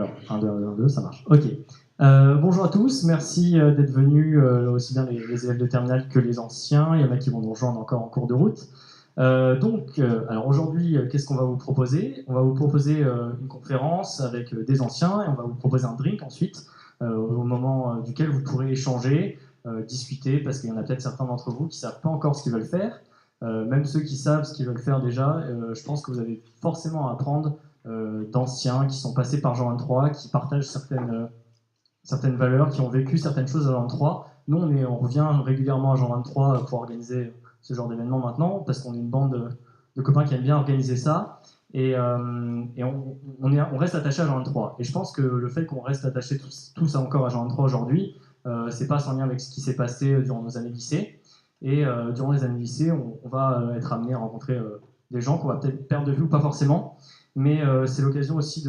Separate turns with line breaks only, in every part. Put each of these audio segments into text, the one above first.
Alors, 1, 2, 1, 2, ça marche. Ok. Bonjour à tous, merci d'être venus, aussi bien les élèves de terminale que les anciens. Il y en a qui vont nous rejoindre encore en cours de route. Alors aujourd'hui, qu'est-ce qu'on va vous proposer? On va vous proposer une conférence avec des anciens et on va vous proposer un drink ensuite, au moment duquel vous pourrez échanger, discuter, parce qu'il y en a peut-être certains d'entre vous qui ne savent pas encore ce qu'ils veulent faire. Même ceux qui savent ce qu'ils veulent faire déjà, je pense que vous avez forcément à apprendre d'anciens qui sont passés par Jean 23, qui partagent certaines valeurs, qui ont vécu certaines choses à Jean 23. Nous, on revient régulièrement à Jean 23 pour organiser ce genre d'événement maintenant, parce qu'on est une bande de copains qui aiment bien organiser ça. Et on reste attaché à Jean 23. Et je pense que le fait qu'on reste attaché tous encore à Jean 23 aujourd'hui, c'est pas sans lien avec ce qui s'est passé durant nos années lycée. Et durant les années lycée, on va être amené à rencontrer des gens qu'on va peut-être perdre de vue ou pas forcément. Mais c'est l'occasion aussi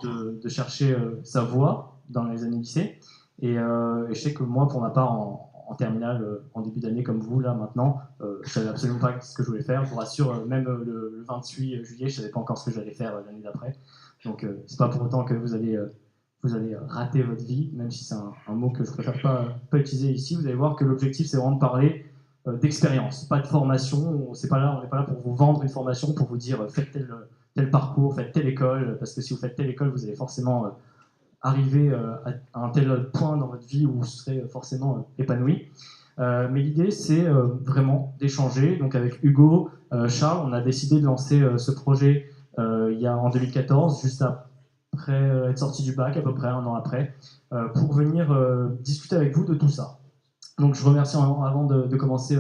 de chercher sa voie dans les années lycée. Et je sais que moi, pour ma part, en terminale, en début d'année comme vous, là, maintenant, je savais absolument pas ce que je voulais faire. Je vous rassure, même le 28 juillet, je savais pas encore ce que j'allais faire l'année d'après. Donc, c'est pas pour autant que vous allez rater votre vie, même si c'est un mot que je préfère pas utiliser ici. Vous allez voir que l'objectif, c'est vraiment de parler d'expérience, pas de formation. On n'est pas là pour vous vendre une formation, pour vous dire faites tel parcours, faites telle école, parce que si vous faites telle école, vous allez forcément arriver à un tel point dans votre vie où vous serez forcément épanoui. Mais l'idée, c'est vraiment d'échanger. Donc avec Hugo, Charles, on a décidé de lancer ce projet en 2014, juste après être sorti du bac, à peu près 1 an après, pour venir discuter avec vous de tout ça. Donc je remercie avant de commencer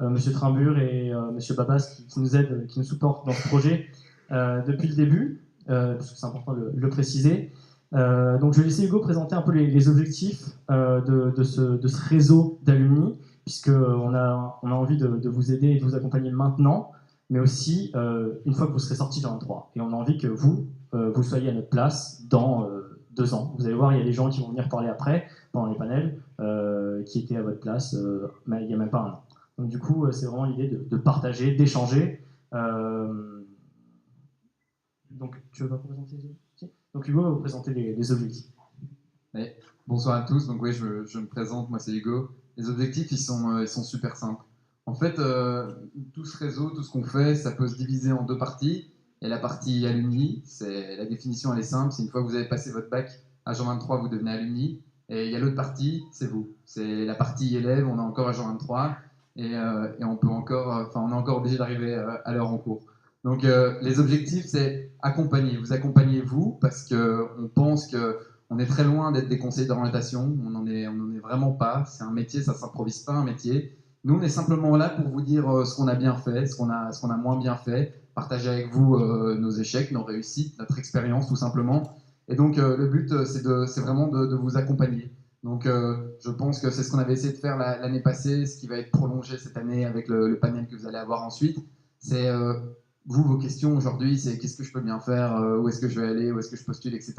Monsieur Trimbur et Monsieur Babas qui nous aident, qui nous supportent dans ce projet depuis le début, parce que c'est important de le préciser. Donc je vais laisser Hugo présenter un peu les objectifs de ce réseau d'alumni, puisqu'on a envie de vous aider et de vous accompagner maintenant, mais aussi une fois que vous serez sorti de 23. Et on a envie que vous soyez à notre place dans 2 ans. Vous allez voir, il y a des gens qui vont venir parler après, pendant les panels, qui étaient à votre place mais il n'y a même pas 1 an. Donc du coup, c'est vraiment l'idée de partager, d'échanger. Donc tu veux pas présenter Donc Hugo va vous présenter les objectifs.
Ouais. Bonsoir à tous, donc oui, je me présente, moi c'est Hugo. Les objectifs, ils sont super simples. En fait, tout ce réseau, tout ce qu'on fait, ça peut se diviser en 2 parties. Et la partie alumni, la définition elle est simple, c'est une fois que vous avez passé votre bac à Jean 23, vous devenez alumni. Et il y a l'autre partie, c'est vous. C'est la partie élève, on est encore à Jean 23 et on est encore obligé d'arriver à l'heure en cours. Donc les objectifs, c'est vous accompagnez vous, parce qu'on pense qu'on est très loin d'être des conseillers d'orientation, on n'en est vraiment pas, c'est un métier, ça ne s'improvise pas un métier. Nous, on est simplement là pour vous dire ce qu'on a bien fait, ce qu'on a moins bien fait, partager avec vous nos échecs, nos réussites, notre expérience tout simplement. Et donc le but, c'est vraiment de vous accompagner. Donc je pense que c'est ce qu'on avait essayé de faire l'année passée, ce qui va être prolongé cette année avec le panel que vous allez avoir ensuite. C'est vos questions aujourd'hui, c'est qu'est-ce que je peux bien faire, où est-ce que je vais aller, où est-ce que je postule, etc.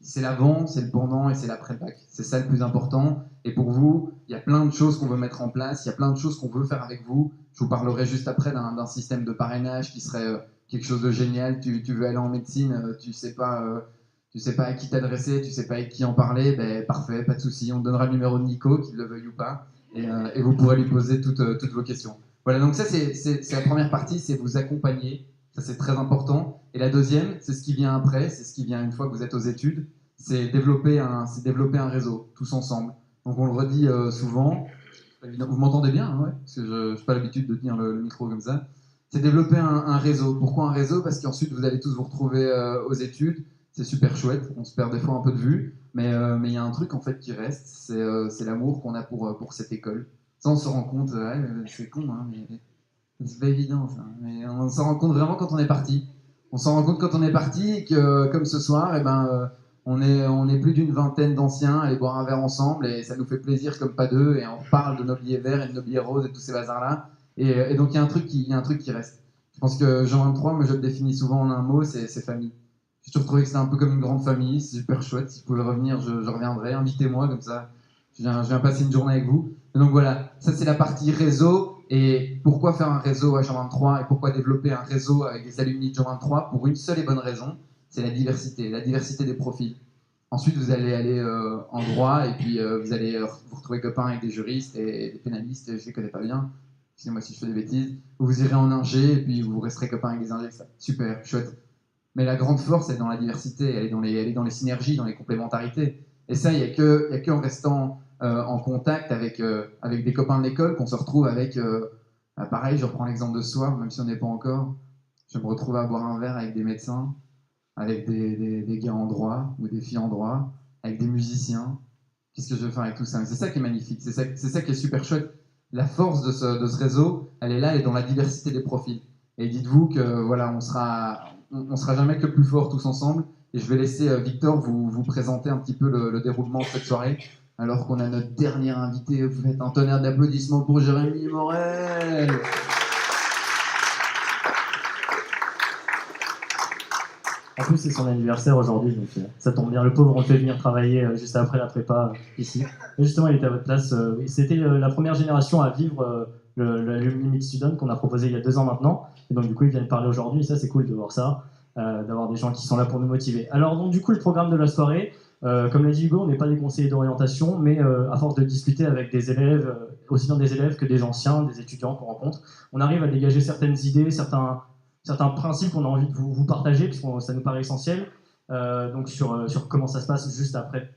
C'est l'avant, c'est le pendant et c'est l'après le bac. C'est ça le plus important. Et pour vous, il y a plein de choses qu'on veut mettre en place, il y a plein de choses qu'on veut faire avec vous. Je vous parlerai juste après d'un système de parrainage qui serait quelque chose de génial. Tu veux aller en médecine, tu sais pas à qui t'adresser, tu sais pas avec qui en parler, ben parfait, pas de souci. On te donnera le numéro de Nico, qu'il le veuille ou pas, et vous pourrez lui poser toutes vos questions. Voilà, donc ça c'est la première partie, c'est vous accompagner, ça c'est très important. Et la deuxième, c'est ce qui vient après, c'est ce qui vient une fois que vous êtes aux études, c'est développer un réseau, tous ensemble. Donc on le redit souvent, vous m'entendez bien, hein, ouais, parce que je n'ai pas l'habitude de tenir le micro comme ça. C'est développer un réseau. Pourquoi un réseau? Parce qu'ensuite vous allez tous vous retrouver aux études, c'est super chouette, on se perd des fois un peu de vue, mais il y a un truc en fait qui reste, c'est l'amour qu'on a pour cette école. Ça, on se rend compte, ouais, c'est con, hein, mais c'est pas évident, ça. Mais on s'en rend compte vraiment quand on est parti. On s'en rend compte quand on est parti et que, comme ce soir, on est plus d'une vingtaine d'anciens à aller boire un verre ensemble et ça nous fait plaisir comme pas deux et on parle de nos billets verts et de nos billets roses et tous ces bazars-là. Et donc, il y a un truc qui reste. Je pense que Jean 23, moi, je le définis souvent en un mot, c'est famille. J'ai toujours trouvé que c'était un peu comme une grande famille, c'est super chouette. Si je pouvais revenir, je reviendrai. Invitez-moi, comme ça, je viens passer une journée avec vous. Et donc voilà, ça c'est la partie réseau. Et pourquoi faire un réseau à Jean 23 et pourquoi développer un réseau avec des alumni de Jean 23? Pour une seule et bonne raison, c'est la diversité des profils. Ensuite, vous allez aller en droit et puis vous allez vous retrouver copain avec des juristes et des pénalistes, je ne les connais pas bien, excusez-moi si je fais des bêtises. Vous irez en ingé et puis vous resterez copain avec des ingés, ça. Super, chouette. Mais la grande force, elle est dans la diversité, elle est dans les synergies, dans les complémentarités. Et ça, il n'y a que en restant en contact avec des copains de l'école qu'on se retrouve avec, pareil, je reprends l'exemple de ce soir, même si on n'est pas encore, je me retrouve à boire un verre avec des médecins, avec des gars en droit ou des filles en droit, avec des musiciens. Qu'est-ce que je vais faire avec tout ça? C'est ça qui est magnifique, c'est ça qui est super chouette. La force de ce réseau, elle est dans la diversité des profils. Et dites-vous que voilà, on sera jamais que plus forts tous ensemble. Et je vais laisser Victor vous présenter un petit peu le déroulement de cette soirée, alors qu'on a notre dernier invité. Vous faites un tonnerre d'applaudissements pour Jérémy Morel.
En plus, c'est son anniversaire aujourd'hui, donc ça tombe bien. Le pauvre, on le fait venir travailler juste après la prépa ici. Et justement, il était à votre place. C'était la première génération à vivre le Limit Student qu'on a proposé il y a 2 ans maintenant. Et donc, du coup, ils viennent parler aujourd'hui. Et ça, c'est cool de voir ça, d'avoir des gens qui sont là pour nous motiver. Alors, donc, du coup, le programme de la soirée, comme l'a dit Hugo, on n'est pas des conseillers d'orientation, mais à force de discuter avec des élèves, aussi bien des élèves que des anciens, des étudiants qu'on rencontre, on arrive à dégager certaines idées, certains principes qu'on a envie de vous partager, puisque ça nous paraît essentiel. Donc sur comment ça se passe juste après,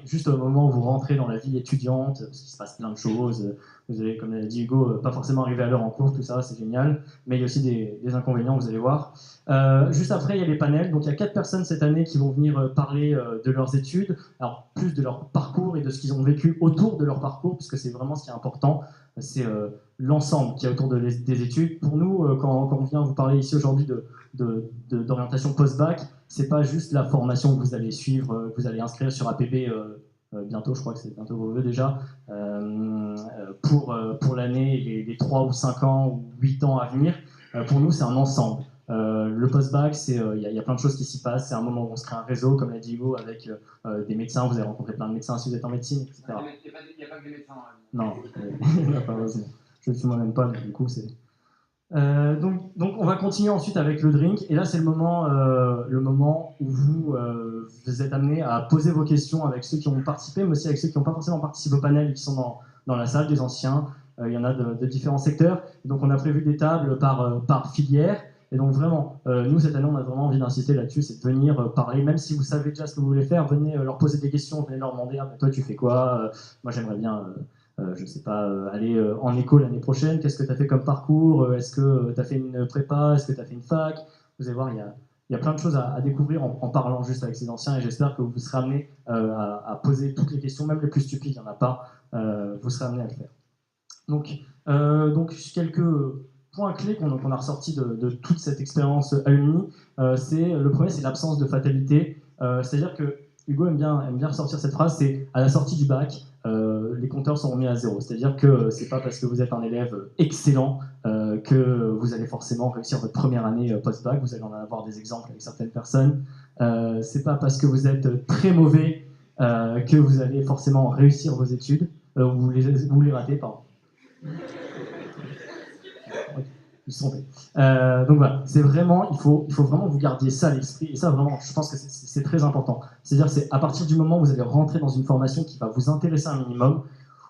juste au moment où vous rentrez dans la vie étudiante, parce qu'il se passe plein de choses. Vous allez, comme l'a dit Hugo, pas forcément arriver à l'heure en cours, tout ça, c'est génial. Mais il y a aussi des inconvénients, vous allez voir. Juste après, il y a les panels. Donc il y a 4 personnes cette année qui vont venir parler de leurs études, alors plus de leur parcours et de ce qu'ils ont vécu autour de leur parcours, puisque c'est vraiment ce qui est important. C'est l'ensemble qui est autour des études. Pour nous, quand on vient vous parler ici aujourd'hui d'orientation post-bac, c'est pas juste la formation que vous allez suivre, que vous allez inscrire sur APB bientôt, je crois que c'est bientôt vos vœux déjà, pour l'année, les 3 ou 5 ans ou 8 ans à venir. Pour nous, c'est un ensemble. Le post-bac, il y a plein de choses qui s'y passent. C'est un moment où on se crée un réseau, comme l'a dit Hugo, avec des médecins. Vous allez rencontrer plein de médecins si vous êtes en médecine, etc. Il n'y a pas que des médecins. Non, il n'y en a pas, heureusement. Je ne suis moi-même pas, mais du coup, c'est... Donc on va continuer ensuite avec le drink, et là c'est le moment où vous êtes amenés à poser vos questions avec ceux qui ont participé, mais aussi avec ceux qui n'ont pas forcément participé au panel et qui sont dans la salle, des anciens. Il y en a de différents secteurs, donc on a prévu des tables par filière, et donc vraiment, nous cette année on a vraiment envie d'insister là-dessus, c'est de venir parler, même si vous savez déjà ce que vous voulez faire, venez leur poser des questions, venez leur demander, toi tu fais quoi, moi j'aimerais bien... je sais pas, aller en éco l'année prochaine, qu'est-ce que tu as fait comme parcours, est-ce que tu as fait une prépa, est-ce que tu as fait une fac? Vous allez voir, il y a plein de choses à découvrir en parlant juste avec ces anciens, et j'espère que vous serez amenés à poser toutes les questions, même les plus stupides, il n'y en a pas, vous serez amenés à le faire. Donc quelques points clés qu'on a ressortis de toute cette expérience alumni, le premier, c'est l'absence de fatalité, c'est-à-dire que Hugo aime bien ressortir cette phrase, c'est à la sortie du bac, les compteurs sont remis à 0. C'est-à-dire que c'est pas parce que vous êtes un élève excellent que vous allez forcément réussir votre première année post-bac. Vous allez en avoir des exemples avec certaines personnes. C'est pas parce que vous êtes très mauvais que vous allez forcément réussir vos études. Vous les ratez, pardon. Ils sont tombés. Donc voilà, c'est vraiment, il faut vraiment vous gardiez ça à l'esprit, et ça vraiment, je pense que c'est très important. C'est-à-dire, c'est à partir du moment où vous allez rentrer dans une formation qui va vous intéresser un minimum,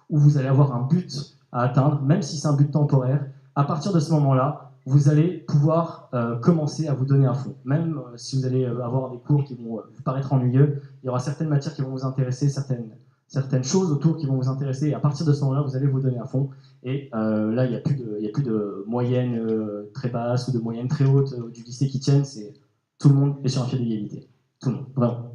où vous allez avoir un but à atteindre, même si c'est un but temporaire, à partir de ce moment-là, vous allez pouvoir commencer à vous donner à fond. Même si vous allez avoir des cours qui vont vous paraître ennuyeux, il y aura certaines matières qui vont vous intéresser, certaines choses autour qui vont vous intéresser, et à partir de ce moment-là, vous allez vous donner à fond. Et là, il n'y a plus de moyenne très basse ou de moyenne très haute du lycée qui tiennent. Tout le monde est sur un pied d'égalité. Tout le monde,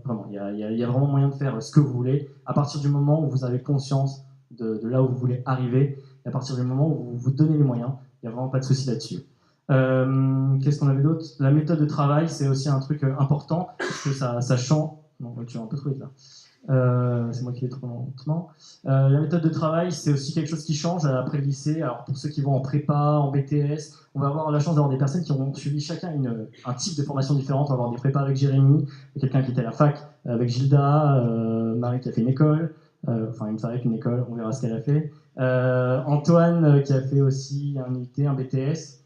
vraiment. Il y a vraiment moyen de faire ce que vous voulez. À partir du moment où vous avez conscience de là où vous voulez arriver, et à partir du moment où vous vous donnez les moyens, il n'y a vraiment pas de souci là-dessus. Qu'est-ce qu'on avait d'autre? La méthode de travail, c'est aussi un truc important, parce que ça change. Non, tu vas un peu trop vite là. C'est moi qui vais trop lentement. La méthode de travail, c'est aussi quelque chose qui change après le lycée. Alors pour ceux qui vont en prépa, en BTS, on va avoir la chance d'avoir des personnes qui ont suivi chacun un type de formation différente. On va avoir des prépas avec Jérémy, quelqu'un qui était à la fac avec Gilda, Marie qui a fait une école, enfin une fac, une école, on verra ce qu'elle a fait. Antoine qui a fait aussi un UT, un BTS.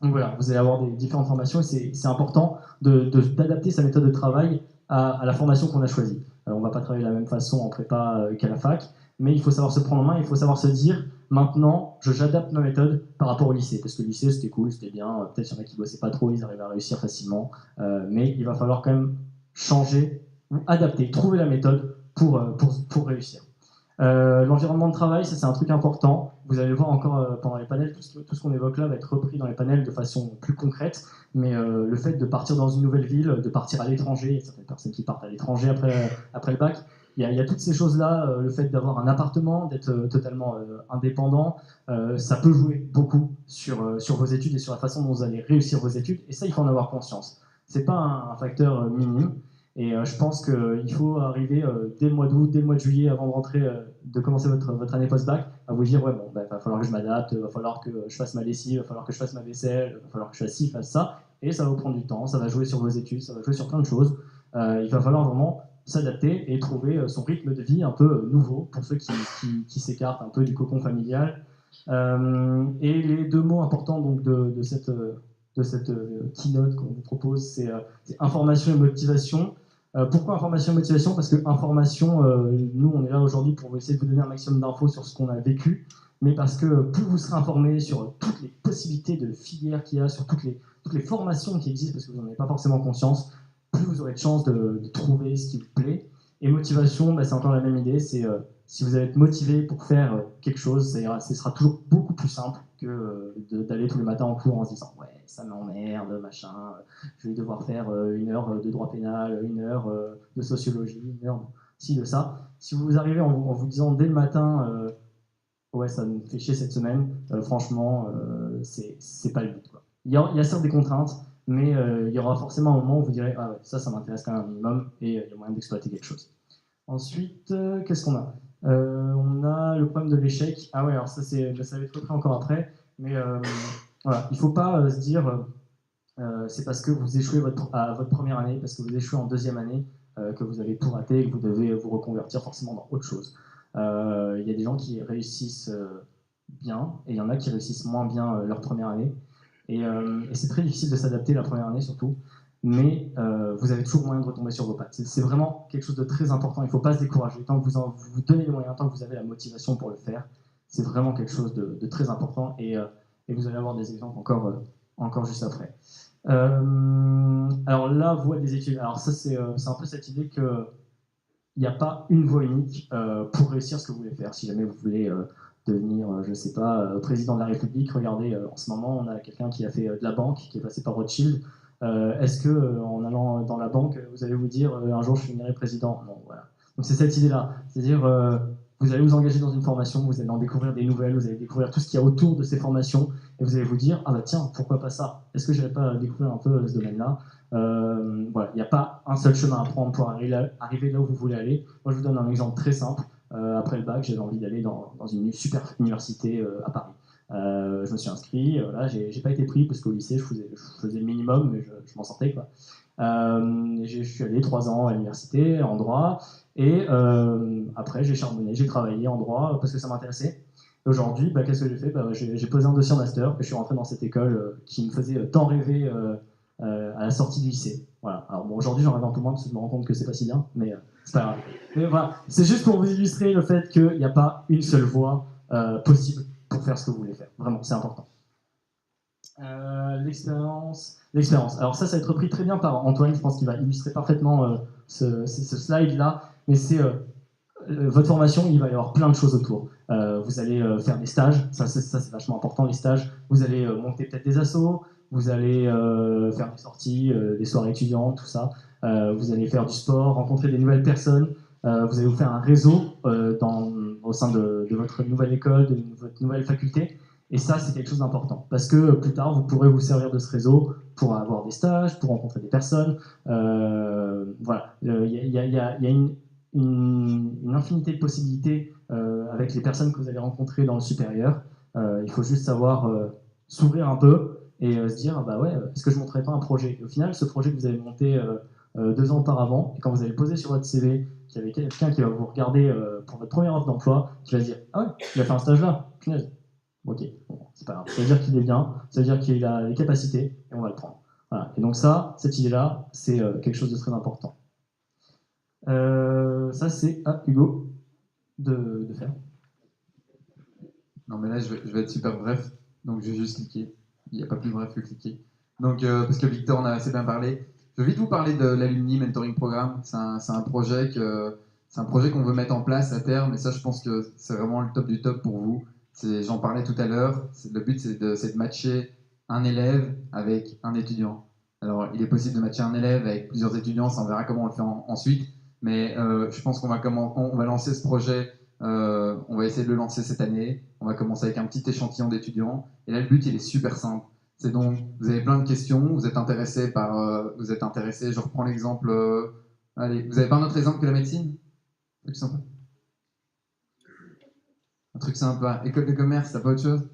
Donc voilà, vous allez avoir des différentes formations, et c'est important d'adapter sa méthode de travail à la formation qu'on a choisie. On ne va pas travailler de la même façon en prépa qu'à la fac, mais il faut savoir se prendre en main, il faut savoir se dire, maintenant, j'adapte ma méthode par rapport au lycée, parce que le lycée, c'était cool, c'était bien, peut-être qu'il y en a qui ne bossaient pas trop, ils arrivaient à réussir facilement, mais il va falloir quand même changer, ou adapter, trouver la méthode pour réussir. L'environnement de travail, ça c'est un truc important. Vous allez voir encore pendant les panels, tout ce qu'on évoque là va être repris dans les panels de façon plus concrète, mais le fait de partir dans une nouvelle ville, de partir à l'étranger, il y a certaines personnes qui partent à l'étranger après le bac, il y a toutes ces choses-là, le fait d'avoir un appartement, d'être totalement indépendant, ça peut jouer beaucoup sur vos études et sur la façon dont vous allez réussir vos études, et ça il faut en avoir conscience. C'est pas un facteur minime. Et je pense qu'il faut arriver dès le mois d'août, dès le mois de juillet, avant de rentrer, de commencer votre année post-bac, à vous dire ouais, bon, va falloir que je m'adapte, il va falloir que je fasse ma lessive, il va falloir que je fasse ma vaisselle, il va falloir que je fasse ci, fasse ça, et ça va vous prendre du temps, ça va jouer sur vos études, ça va jouer sur plein de choses. Il va falloir vraiment s'adapter et trouver son rythme de vie un peu nouveau pour ceux qui s'écartent un peu du cocon familial. Et les deux mots importants donc, de cette keynote qu'on vous propose, c'est information et motivation. Pourquoi information et motivation? Parce que information, nous on est là aujourd'hui pour essayer de vous donner un maximum d'infos sur ce qu'on a vécu, mais parce que plus vous serez informé sur toutes les possibilités de filières qu'il y a, sur toutes les formations qui existent, parce que vous n'en avez pas forcément conscience, plus vous aurez de chances de trouver ce qui vous plaît. Et motivation, c'est encore la même idée, c'est si vous allez être motivé pour faire quelque chose, ce sera toujours beaucoup plus simple que d'aller tous les matins en cours en se disant ouais, ça m'emmerde, machin, je vais devoir faire 1 heure de droit pénal, 1 heure de sociologie, 1 heure de ci, de ça. Si vous arrivez en vous disant dès le matin ouais, ça me fait chier cette semaine, franchement, c'est pas le but, quoi. Il y a certes des contraintes, mais il y aura forcément un moment où vous direz ah ouais, ça m'intéresse quand même un minimum et il y a moyen d'exploiter quelque chose. Ensuite, qu'est-ce qu'on a? On a le problème de l'échec. Ah ouais, alors ça va être repris encore après, mais voilà, il ne faut pas se dire c'est parce que vous échouez à votre première année, parce que vous échouez en deuxième année, que vous avez tout raté et que vous devez vous reconvertir forcément dans autre chose. Il y a des gens qui réussissent bien et il y en a qui réussissent moins bien leur première année. Et c'est très difficile de s'adapter la première année surtout, mais vous avez toujours moyen de retomber sur vos pattes. C'est vraiment quelque chose de très important, il ne faut pas se décourager. Tant que vous donnez les moyens, tant que vous avez la motivation pour le faire, c'est vraiment quelque chose de très important et vous allez avoir des exemples encore juste après. Alors là, voie des études. Alors ça, c'est un peu cette idée qu'il n'y a pas une voie unique pour réussir ce que vous voulez faire. Si jamais vous voulez devenir, je ne sais pas, président de la République, regardez, en ce moment, on a quelqu'un qui a fait de la banque, qui est passé par Rothschild. Est-ce que en allant dans la banque, vous allez vous dire un jour je finirai président? Non, voilà. Donc c'est cette idée-là, c'est-à-dire vous allez vous engager dans une formation, vous allez en découvrir des nouvelles, vous allez découvrir tout ce qu'il y a autour de ces formations, et vous allez vous dire ah bah tiens, pourquoi pas ça? Est-ce que je n'irais pas découvrir un peu ce domaine-là? Voilà, il n'y a pas un seul chemin à prendre pour arriver là où vous voulez aller. Moi je vous donne un exemple très simple. Après le bac, j'avais envie d'aller dans une super université à Paris. Je me suis inscrit, voilà, j'ai pas été pris parce qu'au lycée je faisais le minimum, mais je m'en sortais, quoi. Je suis allé 3 ans à l'université en droit et après j'ai charbonné, j'ai travaillé en droit parce que ça m'intéressait. Aujourd'hui, qu'est-ce que j'ai fait? J'ai posé un dossier en master et je suis rentré dans cette école qui me faisait tant rêver à la sortie du lycée. Voilà. Alors bon, aujourd'hui j'en rêve un peu moins parce que je me rends compte que c'est pas si bien, mais c'est pas grave. Mais voilà, c'est juste pour vous illustrer le fait qu'il n'y a pas une seule voie possible pour faire ce que vous voulez faire. Vraiment, c'est important. L'expérience. Alors ça va être repris très bien par Antoine, je pense qu'il va illustrer parfaitement ce slide-là, mais c'est votre formation, il va y avoir plein de choses autour. Vous allez faire des stages, ça c'est vachement important, les stages. Vous allez monter peut-être des assos, vous allez faire des sorties, des soirées étudiantes, tout ça. Vous allez faire du sport, rencontrer des nouvelles personnes. Vous allez vous faire un réseau au sein de votre nouvelle école, de votre nouvelle faculté. Et ça, c'est quelque chose d'important. Parce que plus tard, vous pourrez vous servir de ce réseau pour avoir des stages, pour rencontrer des personnes. Voilà. Il y a une infinité de possibilités avec les personnes que vous allez rencontrer dans le supérieur. Il faut juste savoir s'ouvrir un peu et se dire, bah ouais, est-ce que je ne monterai pas un projet? Et au final, ce projet que vous avez monté 2 ans auparavant, et quand vous allez le poser sur votre CV, qu'il y avait quelqu'un qui va vous regarder pour votre première offre d'emploi, qui va se dire, ah ouais, il a fait un stage là, punaise. Ok, bon, c'est pas grave. Ça veut dire qu'il est bien, ça veut dire qu'il a les capacités, et on va le prendre. Voilà. Et donc ça, cette idée-là, c'est quelque chose de très important. Ça, c'est à Hugo de faire.
Non, mais là, je vais être super bref. Donc, je vais juste cliquer. Il n'y a pas plus bref que cliquer. Donc, parce que Victor en a assez bien parlé. Je vais vite vous parler de l'Alumni Mentoring Programme. C'est un projet qu'on veut mettre en place à terme. Et ça, je pense que c'est vraiment le top du top pour vous. J'en parlais tout à l'heure. Le but, c'est de matcher un élève avec un étudiant. Alors, il est possible de matcher un élève avec plusieurs étudiants. Ça, on verra comment on le fait ensuite. Mais je pense on va lancer ce projet. On va essayer de le lancer cette année. On va commencer avec un petit échantillon d'étudiants. Et là, le but, il est super simple. C'est donc, vous avez plein de questions, vous êtes intéressé je reprends l'exemple. Allez, vous avez pas un autre exemple que la médecine? Un truc sympa. Un truc sympa. École de commerce, t'as pas autre chose?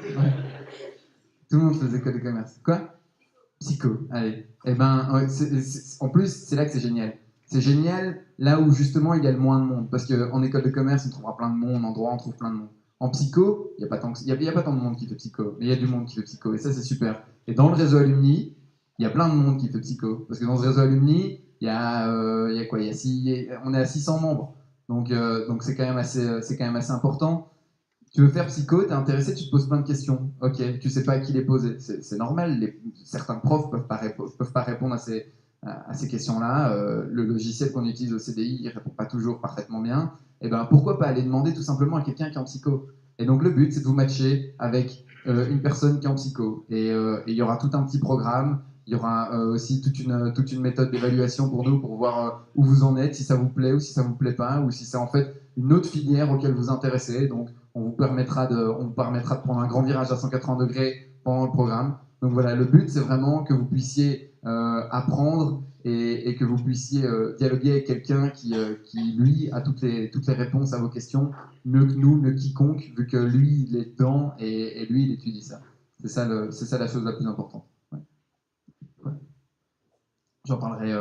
Ouais. Tout le monde fait des écoles de commerce. Quoi? Psycho, allez. Eh ben, ouais, en plus, c'est là que c'est génial. C'est génial là où justement il y a le moins de monde. Parce qu'en école de commerce, on trouvera plein de monde, en droit, on trouve plein de monde. En psycho, il n'y a, pas tant de monde qui fait psycho, mais il y a du monde qui fait psycho, et ça, c'est super. Et dans le réseau alumni, il y a plein de monde qui fait psycho. Parce que dans ce réseau alumni, il y a quoi on est à 600 membres. Donc c'est quand même assez important. Tu veux faire psycho, tu es intéressé, tu te poses plein de questions. Ok, tu sais pas à qui les poser. C'est normal, certains profs peuvent pas répondre à ces questions-là. Le logiciel qu'on utilise au CDI, il répond pas toujours parfaitement bien. Et ben pourquoi pas aller demander tout simplement à quelqu'un qui est en psycho. Et donc le but, c'est de vous matcher avec une personne qui est en psycho. Et il y aura tout un petit programme. Il y aura aussi toute une méthode d'évaluation pour nous, pour voir où vous en êtes, si ça vous plaît ou si ça vous plaît pas, ou si c'est en fait une autre filière auquel vous intéressez. Donc on vous permettra de prendre un grand virage à 180 degrés pendant le programme. Donc voilà, le but, c'est vraiment que vous puissiez apprendre et que vous puissiez dialoguer avec quelqu'un qui, lui, a toutes les réponses à vos questions, mieux que nous, mieux que quiconque, vu que lui, il est dedans et lui, il étudie ça. C'est ça la chose la plus importante. Ouais. Ouais. J'en parlerai.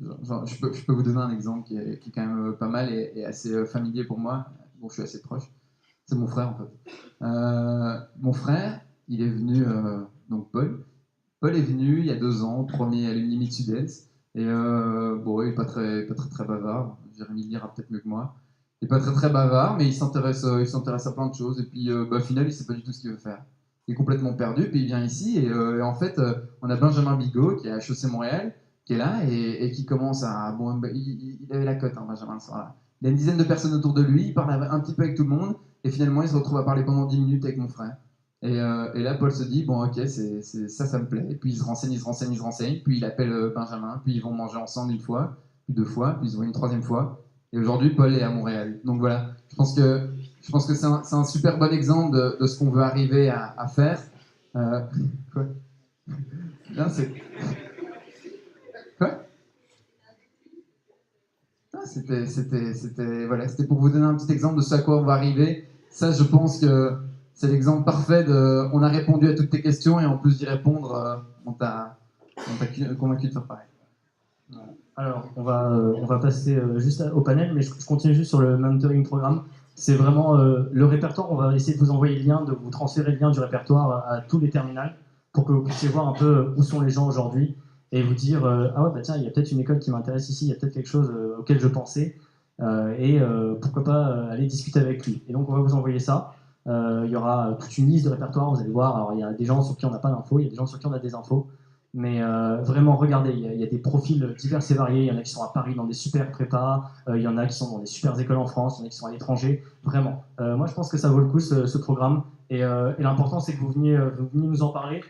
Je peux vous donner un exemple qui est quand même pas mal et assez familier pour moi, dont je suis assez proche. C'est mon frère, en fait. Mon frère, il est venu, donc Paul. Paul est venu il y a 2 ans, au premier Alumni Meet Students. Et bon, il n'est pas très bavard. Jérémy le dira peut-être mieux que moi. Il n'est pas très bavard, mais il s'intéresse à plein de choses. Et puis, au final, il ne sait pas du tout ce qu'il veut faire. Il est complètement perdu, puis il vient ici. Et en fait, on a Benjamin Bigot, qui est à HEC Montréal, qui est là et qui commence à. Bon, il avait la cote, hein, Benjamin, ce soir-là. Il a une dizaine de personnes autour de lui, il parle un petit peu avec tout le monde. Et finalement, il se retrouve à parler pendant 10 minutes avec mon frère. Et là, Paul se dit, bon, ok, ça me plaît. Et puis il se renseigne. Puis il appelle Benjamin. Puis ils vont manger ensemble une fois, puis 2 fois, puis ils se voient une 3e fois. Et aujourd'hui, Paul est à Montréal. Donc voilà, je pense que c'est un super bon exemple de ce qu'on veut arriver à faire. Quoi? Non, c'est. Quoi? Ah, c'était pour vous donner un petit exemple de ce à quoi on va arriver. Ça, je pense que c'est l'exemple parfait de. On a répondu à toutes tes questions et en plus d'y répondre, on t'a convaincu de faire pareil.
Alors, on va passer juste au panel, mais je continue juste sur le mentoring programme. C'est vraiment le répertoire. On va essayer de vous envoyer le lien, de vous transférer le lien du répertoire à tous les terminales pour que vous puissiez voir un peu où sont les gens aujourd'hui et vous dire ah ouais, bah tiens, il y a peut-être une école qui m'intéresse ici, il y a peut-être quelque chose auquel je pensais et pourquoi pas aller discuter avec lui. Et donc, on va vous envoyer ça. Il y aura toute une liste de répertoires, vous allez voir. Alors, il y a des gens sur qui on n'a pas d'infos, il y a des gens sur qui on a des infos. Mais vraiment, regardez, il y a des profils divers et variés. Il y en a qui sont à Paris dans des super prépas, il y en a qui sont dans des super écoles en France, il y en a qui sont à l'étranger. Vraiment. Moi, je pense que ça vaut le coup, ce programme. Et l'important, c'est que vous veniez nous en parler,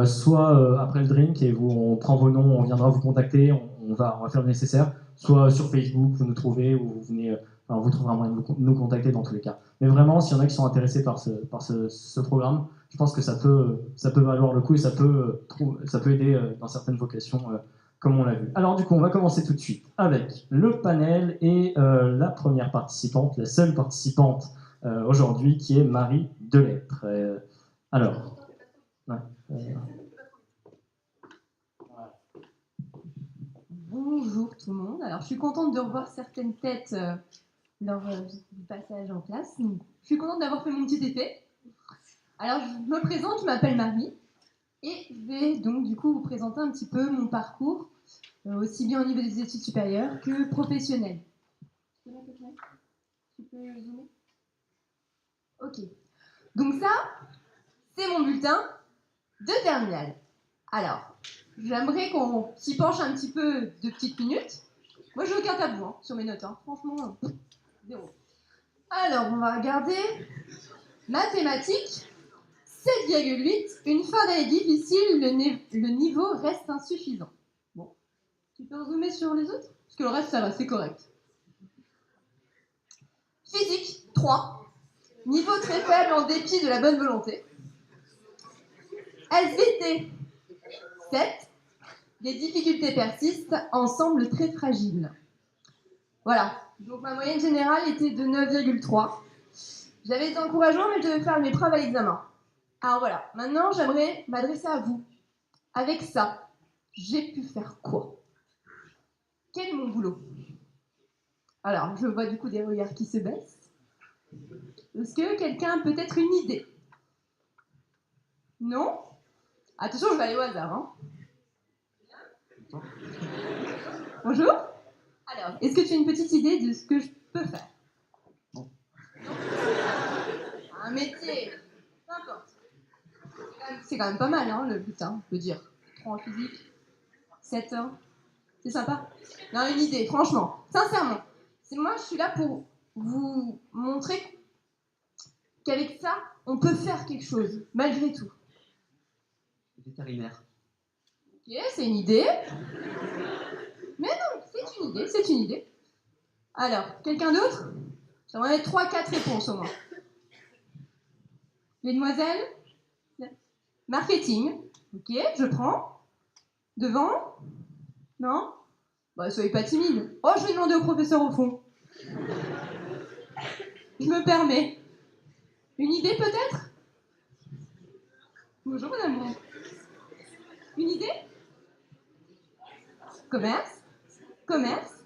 soit après le drink, et on prend vos noms, on viendra vous contacter, on va faire le nécessaire, soit sur Facebook, vous nous trouvez, ou vous venez, enfin, vous trouverez un moyen de nous contacter dans tous les cas. Mais vraiment, s'il y en a qui sont intéressés par ce programme, je pense que ça peut valoir le coup et ça peut aider dans certaines vocations, comme on l'a vu. Alors du coup, on va commencer tout de suite avec le panel et la première participante, la seule participante aujourd'hui, qui est Marie Delettre. Alors, ouais,
Bonjour tout le monde. Alors, je suis contente de revoir certaines têtes lors du passage en classe. Je suis contente d'avoir fait mon petit été. Alors, je me présente, je m'appelle Marie. Et je vais donc du coup vous présenter un petit peu mon parcours, aussi bien au niveau des études supérieures que professionnelles. Tu peux zoomer? Ok. Donc ça, c'est mon bulletin de terminale. Alors, j'aimerais qu'on s'y penche un petit peu 2 petites minutes. Moi, je veux aucun tabou sur mes notes. Franchement, zéro. Alors, on va regarder mathématiques. 7,8. Une fin d'année difficile, le niveau reste insuffisant. Bon, tu peux zoomer sur les autres? Parce que le reste, ça va, c'est correct. Physique, 3. Niveau très faible en dépit de la bonne volonté. SVT, 7. Les difficultés persistent, ensemble très fragiles. Voilà, donc ma moyenne générale était de 9,3. J'avais été encourageant, mais je devais faire mes preuves à l'examen. Alors voilà, maintenant j'aimerais m'adresser à vous. Avec ça, j'ai pu faire quoi? Quel est mon boulot? Alors, je vois du coup des regards qui se baissent. Est-ce que quelqu'un a peut-être une idée? Non? Attention, je vais aller au hasard. Bonjour. Alors, est-ce que tu as une petite idée de ce que je peux faire? Non. Un métier, peu importe. C'est quand même pas mal, le bulletin, je veux dire. 3 en physique, 7 ans. C'est sympa? Non, une idée, franchement, sincèrement. Moi, je suis là pour vous montrer qu'avec ça, on peut faire quelque chose, malgré tout.
Vétérinaire.
Ok, c'est une idée. Mais non, c'est une idée. Alors, quelqu'un d'autre? J'aimerais mettre 3-4 réponses au moins. Mesdemoiselles? Marketing. Ok, je prends. Devant? Non? Bah, soyez pas timide. Oh, je vais demander au professeur au fond. Je me permets. Une idée peut-être? Bonjour madame. Une idée? Commerce? Commerce?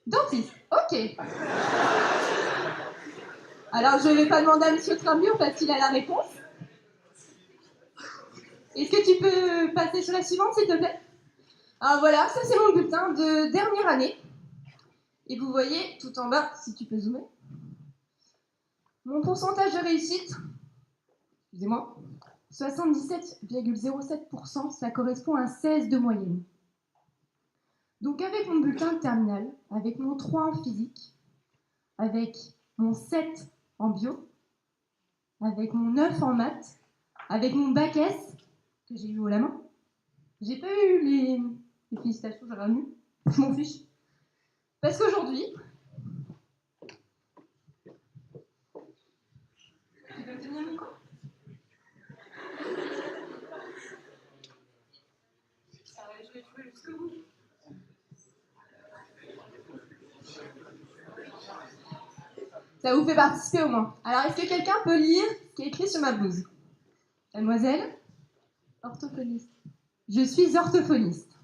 Dentiste. Ok. Alors, je ne vais pas demander à monsieur Tramur parce qu'il a la réponse. Est-ce que tu peux passer sur la suivante, s'il te plaît? Alors voilà, ça c'est mon bulletin de dernière année. Et vous voyez tout en bas, si tu peux zoomer, mon pourcentage de réussite, excusez-moi, 77,07%, ça correspond à 16 de moyenne. Donc avec mon bulletin de terminale, avec mon 3 en physique, avec mon 7 en bio, avec mon 9 en maths, avec mon bac S, que j'ai eu haut la main, j'ai pas eu les félicitations, j'aurais eu, je m'en fiche. Parce qu'aujourd'hui, tu peux me tenir le micro? Je vais jouer jusqu'au bout. Ça vous fait participer au moins. Alors, est-ce que quelqu'un peut lire ce qui est écrit sur ma blouse? Mademoiselle? Orthophoniste. Je suis orthophoniste.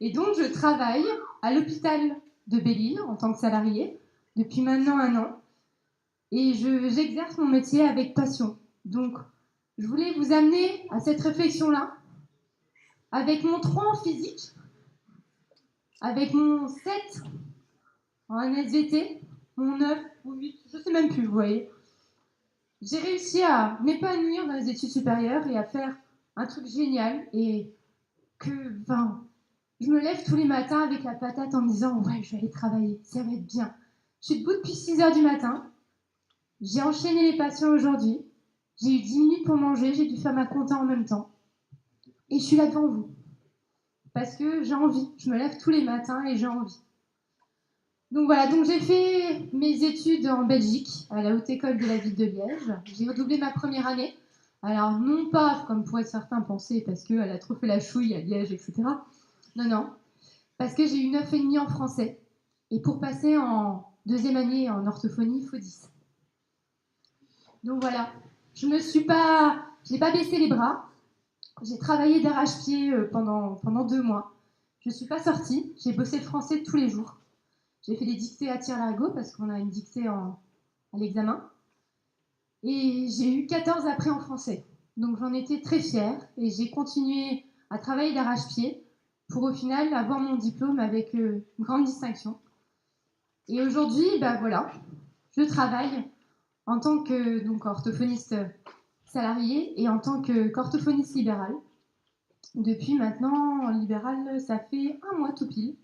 Et donc, je travaille à l'hôpital de Belle-Île en tant que salariée depuis maintenant 1 an. Et j'exerce mon métier avec passion. Donc, je voulais vous amener à cette réflexion-là, avec mon 3 en physique, avec mon 7 en SVT, mon 9 ou 8, je ne sais même plus, vous voyez. J'ai réussi à m'épanouir dans les études supérieures et à faire un truc génial et que, je me lève tous les matins avec la patate en me disant « Ouais, je vais aller travailler, ça va être bien ». Je suis debout depuis 6 heures du matin, j'ai enchaîné les patients aujourd'hui, j'ai eu 10 minutes pour manger, j'ai dû faire ma compta en même temps. Et je suis là devant vous. Parce que j'ai envie, je me lève tous les matins et j'ai envie. Donc voilà, donc j'ai fait mes études en Belgique, à la Haute École de la Ville de Liège. J'ai redoublé ma première année. Alors non pas, comme pourraient certains penser, parce qu'elle a trop fait la chouille à Liège, etc. Non, parce que j'ai eu 9,5 en français. Et pour passer en 2e année en orthophonie, il faut 10. Donc voilà, je n'ai pas baissé les bras. J'ai travaillé d'arrache-pied pendant 2 mois. Je ne suis pas sortie, j'ai bossé le français tous les jours. J'ai fait des dictées à tire-larigot parce qu'on a une dictée à l'examen. Et j'ai eu 14 après en français. Donc j'en étais très fière et j'ai continué à travailler d'arrache-pied pour au final avoir mon diplôme avec une grande distinction. Et aujourd'hui, bah voilà, je travaille en tant que donc orthophoniste salarié et en tant qu'orthophoniste libéral. Depuis maintenant, en libéral, ça fait un mois tout pile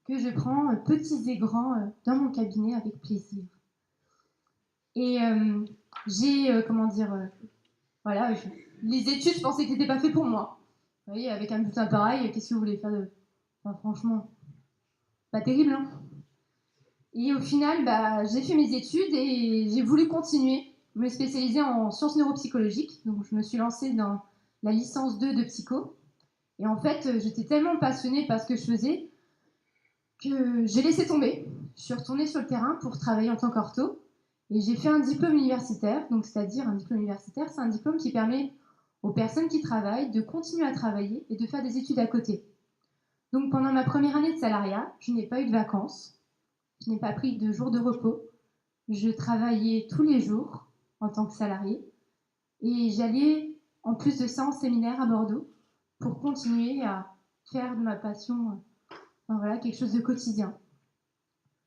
que je prends petits et grands dans mon cabinet avec plaisir. Et j'ai, comment dire, voilà, les études, je pensais que c'était pas fait pour moi. Vous voyez, avec un bulletin pareil, qu'est-ce que vous voulez faire de... Enfin, franchement, pas terrible, hein. Et au final, bah, j'ai fait mes études et j'ai voulu continuer, me spécialiser en sciences neuropsychologiques. Donc, je me suis lancée dans la licence 2 de psycho. Et en fait, j'étais tellement passionnée par ce que je faisais que j'ai laissé tomber. Je suis retournée sur le terrain pour travailler en tant qu'ortho. Et j'ai fait un diplôme universitaire. Donc, c'est-à-dire, un diplôme universitaire, c'est un diplôme qui permet aux personnes qui travaillent de continuer à travailler et de faire des études à côté. Donc, pendant ma première année de salariat, je n'ai pas eu de vacances. Je n'ai pas pris de jours de repos. Je travaillais tous les jours en tant que salarié et j'allais en plus de ça en séminaire à Bordeaux pour continuer à faire de ma passion enfin, voilà, quelque chose de quotidien.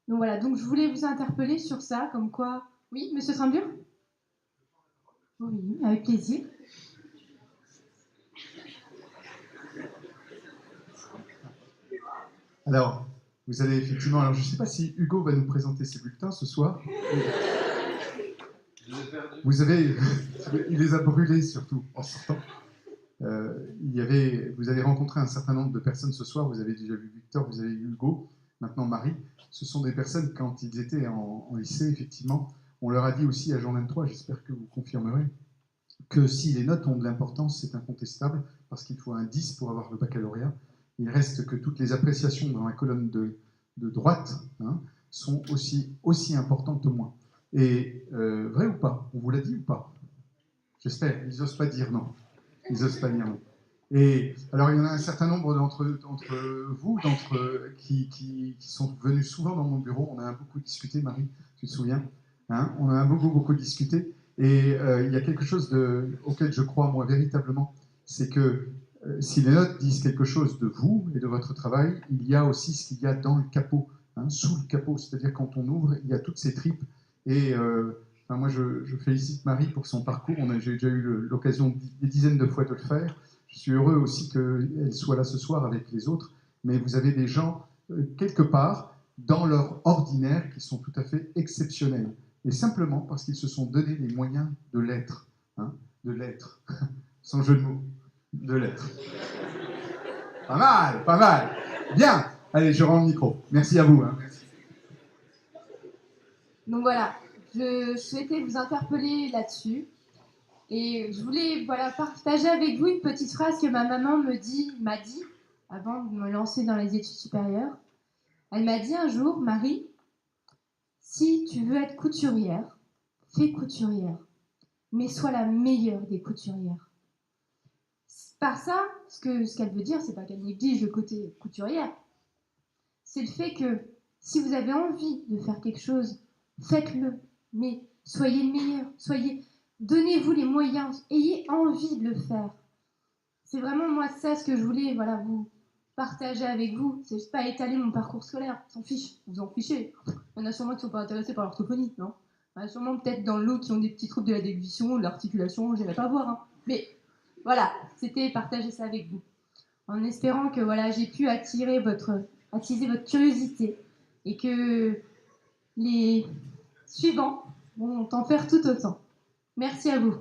Donc voilà, donc je voulais vous interpeller sur ça, comme quoi... Oui, monsieur Trimblure ? Oui, avec plaisir.
Alors, vous allez effectivement... Alors, je ne sais pas si Hugo va nous présenter ses bulletins ce soir. Vous avez... Il les a brûlés, surtout, en sortant. Vous avez rencontré un certain nombre de personnes ce soir. Vous avez déjà vu Victor, vous avez vu Hugo, maintenant Marie. Ce sont des personnes, quand ils étaient en lycée, effectivement, on leur a dit aussi à Jean 23, j'espère que vous confirmerez, que si les notes ont de l'importance, c'est incontestable, parce qu'il faut un 10 pour avoir le baccalauréat. Il reste que toutes les appréciations dans la colonne de droite sont aussi importantes au moins. Et vrai ou pas? On vous l'a dit ou pas? J'espère. Ils n'osent pas dire non. Ils n'osent pas dire non. Et alors, il y en a un certain nombre d'entre vous qui sont venus souvent dans mon bureau. On a beaucoup discuté, Marie, tu te souviens, on a beaucoup discuté. Et il y a quelque chose auquel je crois, moi, véritablement, c'est que si les notes disent quelque chose de vous et de votre travail, il y a aussi ce qu'il y a dans le capot, sous le capot. C'est-à-dire, quand on ouvre, il y a toutes ces tripes. Et moi, je félicite Marie pour son parcours. J'ai déjà eu l'occasion des dizaines de fois de le faire. Je suis heureux aussi qu'elle soit là ce soir avec les autres. Mais vous avez des gens, quelque part, dans leur ordinaire, qui sont tout à fait exceptionnels. Et simplement parce qu'ils se sont donné les moyens de l'être. De l'être. Sans jeu de mots. De l'être. Pas mal, pas mal. Bien. Allez, je rends le micro. Merci à vous. Merci.
Donc voilà, je souhaitais vous interpeller là-dessus. Et je voulais partager avec vous une petite phrase que ma maman m'a dit avant de me lancer dans les études supérieures. Elle m'a dit un jour, Marie, si tu veux être couturière, fais couturière, mais sois la meilleure des couturières. Par ça, ce qu'elle veut dire, c'est pas qu'elle néglige le côté couturière, c'est le fait que si vous avez envie de faire quelque chose, faites-le, mais soyez le meilleur, donnez-vous les moyens, ayez envie de le faire. C'est vraiment moi ça ce que je voulais vous partager avec vous. C'est juste pas étaler mon parcours scolaire. S'en fiche, vous en fichez. Il y en a sûrement qui sont pas intéressés par l'orthophonie, non? Il y en a sûrement peut-être dans le lot qui ont des petits troubles de la déglution, de l'articulation, j'irai pas voir. Mais voilà, c'était partager ça avec vous. En espérant que j'ai pu attiser votre curiosité et que les suivants vont en faire tout autant. Merci à vous.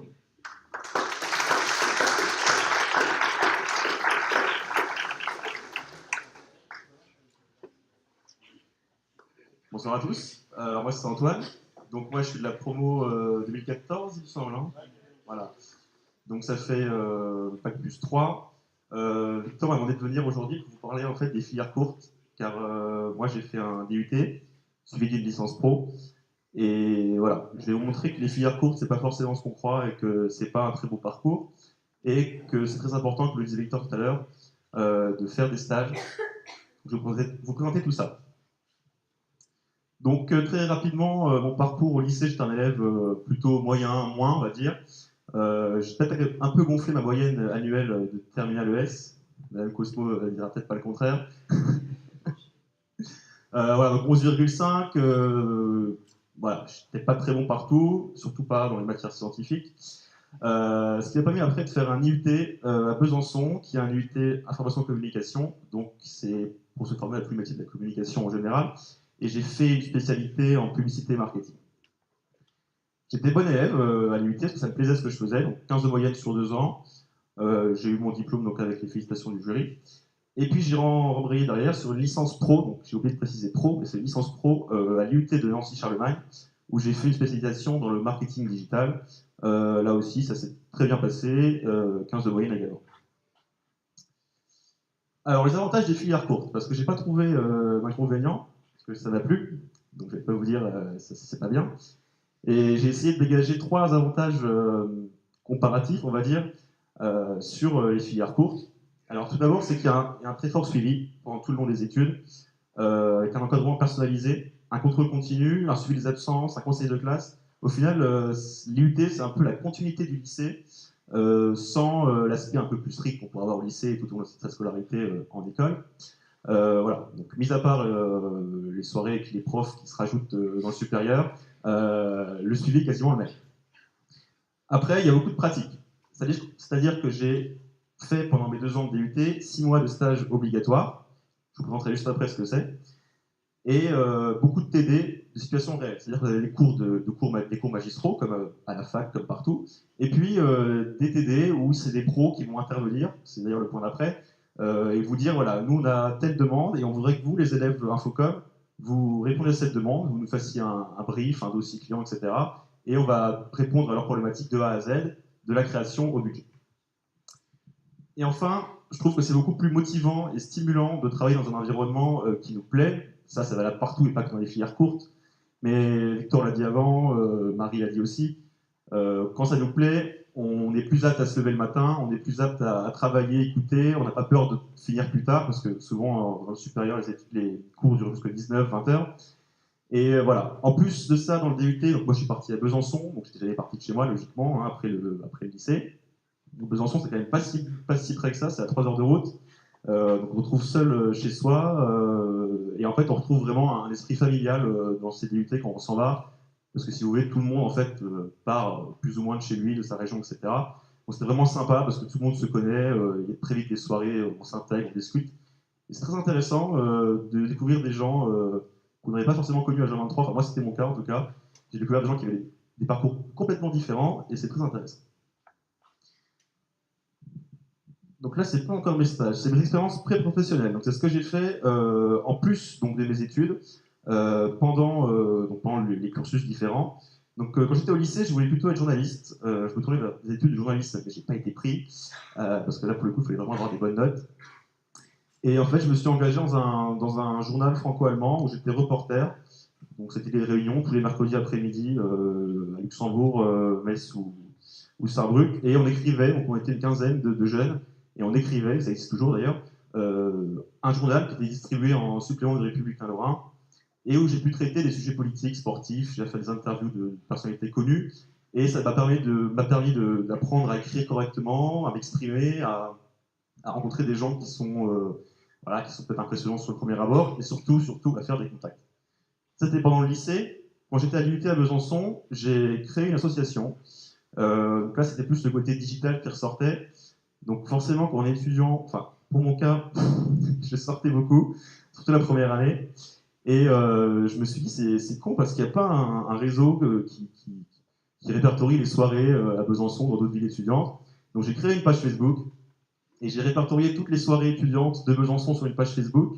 Bonsoir à tous. Alors moi c'est Antoine. Donc moi je suis de la promo 2014 il me semble. Voilà. Donc ça fait Bac plus 3. Victor m'a demandé de venir aujourd'hui pour vous parler en fait des filières courtes, car moi j'ai fait un DUT suivi d'une licence pro. Et voilà, je vais vous montrer que les filières courtes c'est pas forcément ce qu'on croit et que c'est pas un très beau parcours et que c'est très important, comme le disait Victor tout à l'heure, de faire des stages. Je vais vous présenter tout ça. Donc très rapidement, mon parcours au lycée, j'étais un élève plutôt moyen, moins on va dire. J'ai peut-être un peu gonflé ma moyenne annuelle de terminale ES. Madame Cosmo ne dira peut-être pas le contraire. Voilà, donc 11,5. Voilà, je n'étais pas très bon partout, surtout pas dans les matières scientifiques. Ce qui m'a permis après de faire un IUT à Besançon, qui est un IUT Information et Communication. Donc c'est pour se former à tous les métiers de la communication en général. Et j'ai fait une spécialité en publicité et marketing. J'étais bon élève à l'IUT parce que ça me plaisait ce que je faisais, donc 15 de moyenne sur 2 ans. J'ai eu mon diplôme donc avec les félicitations du jury. Et puis j'ai rembrayé derrière sur une licence pro, donc j'ai oublié de préciser pro, mais c'est une licence pro à l'IUT de Nancy-Charlemagne, où j'ai fait une spécialisation dans le marketing digital. Là aussi, ça s'est très bien passé, 15 de moyenne également. Alors les avantages des filières courtes, parce que j'ai pas trouvé d'inconvénients, parce que ça n'a plus, donc je vais pas vous dire c'est pas bien. Et j'ai essayé de dégager 3 avantages comparatifs, on va dire, sur les filières courtes. Alors tout d'abord, c'est qu'il y a un très fort suivi pendant tout le long des études, avec un encadrement personnalisé, un contrôle continu, un suivi des absences, un conseil de classe. Au final, l'IUT, c'est un peu la continuité du lycée, sans l'aspect un peu plus strict qu'on pourrait avoir au lycée tout au long de sa scolarité en école. Voilà, donc mis à part les soirées et puis les profs qui se rajoutent dans le supérieur, le suivi est quasiment le même. Après, il y a beaucoup de pratiques. C'est-à-dire que j'ai fait pendant mes 2 ans de DUT 6 mois de stage obligatoire. Je vous présenterai juste après ce que c'est. Et beaucoup de TD, de situations réelles. C'est-à-dire que vous avez des cours magistraux, comme à la fac, comme partout. Et puis des TD où c'est des pros qui vont intervenir, c'est d'ailleurs le point d'après, et vous dire, voilà, nous on a telle demande et on voudrait que vous, les élèves Infocom, vous répondez à cette demande, vous nous fassiez un brief, un dossier client, etc. Et on va répondre à leurs problématiques de A à Z, de la création au budget. Et enfin, je trouve que c'est beaucoup plus motivant et stimulant de travailler dans un environnement qui nous plaît. Ça va là partout et pas que dans les filières courtes. Mais Victor l'a dit avant, Marie l'a dit aussi. Quand ça nous plaît, on est plus apte à se lever le matin, on est plus apte à travailler, écouter, on n'a pas peur de finir plus tard, parce que souvent, dans le supérieur, les cours durent jusqu'à 19-20 heures. Et voilà. En plus de ça, dans le DUT, donc moi je suis parti à Besançon, donc j'étais déjà parti de chez moi, logiquement, hein, après le lycée. Donc Besançon, c'est quand même pas si près que ça, c'est à 3 heures de route. Donc on se retrouve seul chez soi, et en fait on retrouve vraiment un esprit familial dans ces DUT quand on s'en va, parce que si vous voulez, tout le monde en fait part plus ou moins de chez lui, de sa région, etc. Donc c'était vraiment sympa parce que tout le monde se connaît, il y a très vite des soirées, on s'intègre, on discute. Et c'est très intéressant de découvrir des gens qu'on n'avait pas forcément connus à Jean 23, enfin moi c'était mon cas en tout cas. J'ai découvert des gens qui avaient des parcours complètement différents et c'est très intéressant. Donc là, c'est pas encore mes stages, c'est mes expériences pré-professionnelles. Donc c'est ce que j'ai fait en plus donc, de mes études pendant les cursus différents. Donc quand j'étais au lycée, je voulais plutôt être journaliste. Je me tournais vers des études de journaliste, mais j'ai pas été pris parce que là, pour le coup, il fallait vraiment avoir des bonnes notes. Et en fait, je me suis engagé dans un journal franco-allemand où j'étais reporter. Donc c'était des réunions tous les mercredis après-midi à Luxembourg, Metz ou Saarbrück, et on écrivait. Donc on était une quinzaine de jeunes. Et on écrivait, ça existe toujours d'ailleurs, un journal qui était distribué en supplément de Républicain Lorrain, et où j'ai pu traiter des sujets politiques, sportifs, j'ai fait des interviews de personnalités connues, et ça m'a permis d'apprendre à écrire correctement, à m'exprimer, à rencontrer des gens qui sont peut-être impressionnants sur le premier abord, et surtout à faire des contacts. C'était pendant le lycée. Quand j'étais à l'IUT à Besançon, j'ai créé une association. Donc là, c'était plus le côté digital qui ressortait. Donc forcément, quand on est étudiant, enfin pour mon cas, je sortais beaucoup, surtout la première année. Et je me suis dit, c'est con parce qu'il n'y a pas un réseau qui répertorie les soirées à Besançon dans d'autres villes étudiantes. Donc j'ai créé une page Facebook et j'ai répertorié toutes les soirées étudiantes de Besançon sur une page Facebook.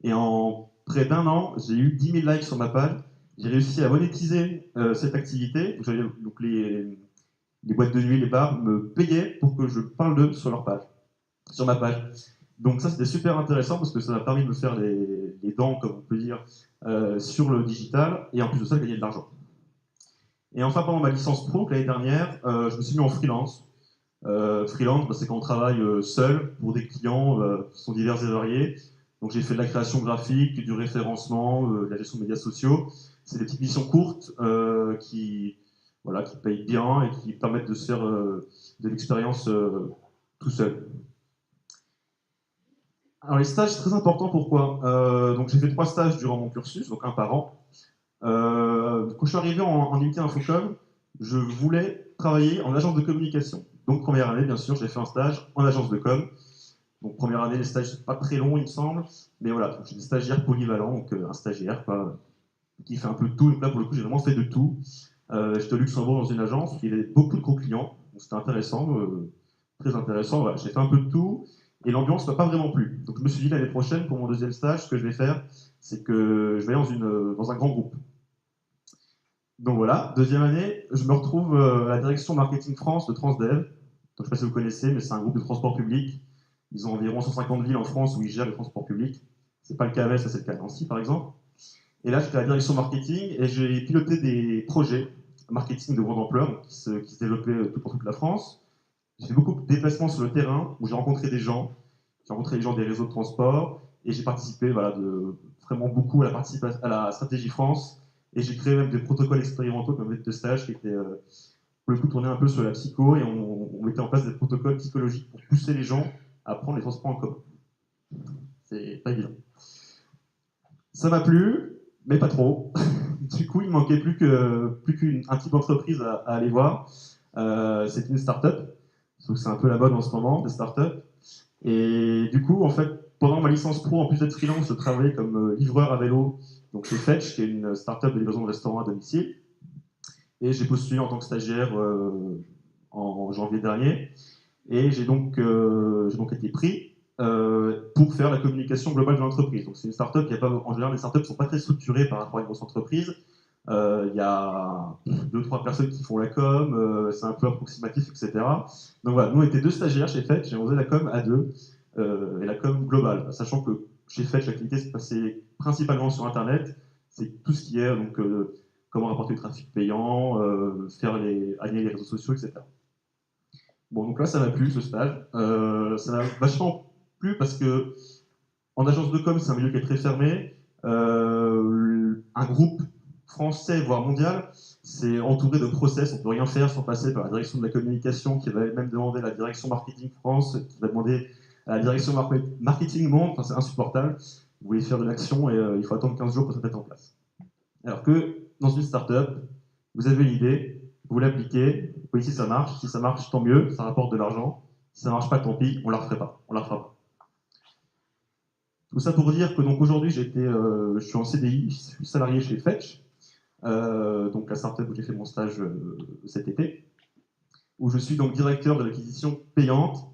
Et en près d'1 an, j'ai eu 10 000 likes sur ma page. J'ai réussi à monétiser cette activité. Donc les boîtes de nuit, les bars me payaient pour que je parle d'eux sur ma page. Donc ça, c'était super intéressant parce que ça m'a permis de me faire les dents, comme on peut dire, sur le digital, et en plus de ça, gagner de l'argent. Et enfin, pendant ma licence pro, l'année dernière, je me suis mis en freelance. Freelance, c'est quand on travaille seul pour des clients qui sont divers et variés. Donc j'ai fait de la création graphique, du référencement, de la gestion de médias sociaux. C'est des petites missions courtes qui voilà, qui payent bien et qui permettent de se faire de l'expérience tout seul. Alors les stages, c'est très important, pourquoi donc j'ai fait 3 stages durant mon cursus, donc un par an. Quand je suis arrivé en unité Infocom, je voulais travailler en agence de communication. Donc première année, bien sûr, j'ai fait un stage en agence de com. Donc première année, les stages, c'est pas très long, il me semble. Mais voilà, j'ai des stagiaires polyvalents, donc un stagiaire quoi, qui fait un peu de tout. Donc là, pour le coup, j'ai vraiment fait de tout. J'étais au Luxembourg dans une agence qui avait beaucoup de gros clients. Donc c'était intéressant, très intéressant. Voilà, j'ai fait un peu de tout. Et l'ambiance m'a pas vraiment plu. Donc je me suis dit l'année prochaine, pour mon deuxième stage, ce que je vais faire, c'est que je vais aller dans un grand groupe. Donc voilà, deuxième année, je me retrouve à la direction marketing France de Transdev. Donc, je ne sais pas si vous connaissez, mais c'est un groupe de transport public. Ils ont environ 150 villes en France où ils gèrent le transport public. C'est pas le cas à Metz, ça c'est le cas à Nancy par exemple. Et là, j'étais à la direction marketing et j'ai piloté des projets marketing de grande ampleur donc qui se développaient pour toute la France. J'ai fait beaucoup de déplacements sur le terrain où j'ai rencontré des gens. J'ai rencontré des gens des réseaux de transport et j'ai participé voilà, vraiment beaucoup à la stratégie France. Et j'ai créé même des protocoles expérimentaux comme maître de stage qui étaient, pour le coup, tournés un peu sur la psycho et on mettait en place des protocoles psychologiques pour pousser les gens à prendre les transports en commun. C'est pas évident. Ça m'a plu, mais pas trop. Du coup, il ne manquait plus qu'un type d'entreprise à aller voir. C'est une start-up. C'est un peu la mode en ce moment, des start-up. Et du coup, en fait, pendant ma licence pro, en plus d'être freelance, je travaillais comme livreur à vélo donc chez Fetch, qui est une start-up de livraison de restaurants à domicile. Et j'ai postulé en tant que stagiaire en janvier dernier. Et j'ai donc été pris pour faire la communication globale de l'entreprise. Donc c'est une start-up qui a pas, en général, les start-up ne sont pas très structurées par rapport à une grosse entreprise. Il y a 2-3 personnes qui font la com, c'est un peu approximatif, etc. Donc voilà, nous on était 2 stagiaires chez Fetch et on faisait la com à 2 et la com globale, sachant que chez Fetch l'activité se passait principalement sur Internet, c'est tout ce qui est donc comment rapporter le trafic payant, animer les réseaux sociaux, etc. Bon, donc là ça m'a plu ce stage, ça m'a vachement plu parce que en agence de com c'est un milieu qui est très fermé, un groupe français, voire mondial, c'est entouré de process, on ne peut rien faire sans passer par la direction de la communication qui va même demander à la direction marketing France, qui va demander à la direction marketing monde, enfin, c'est insupportable. Vous voulez faire de l'action et il faut attendre 15 jours pour se mettre en place. Alors que dans une start-up, vous avez une idée, vous l'appliquez, vous voyez si ça marche tant mieux, ça rapporte de l'argent, si ça ne marche pas tant pis, on ne la refera pas, on la fera pas. Tout ça pour dire que donc aujourd'hui je suis en CDI, je suis salarié chez Fetch, donc la startup où j'ai fait mon stage cet été, où je suis donc directeur de l'acquisition payante.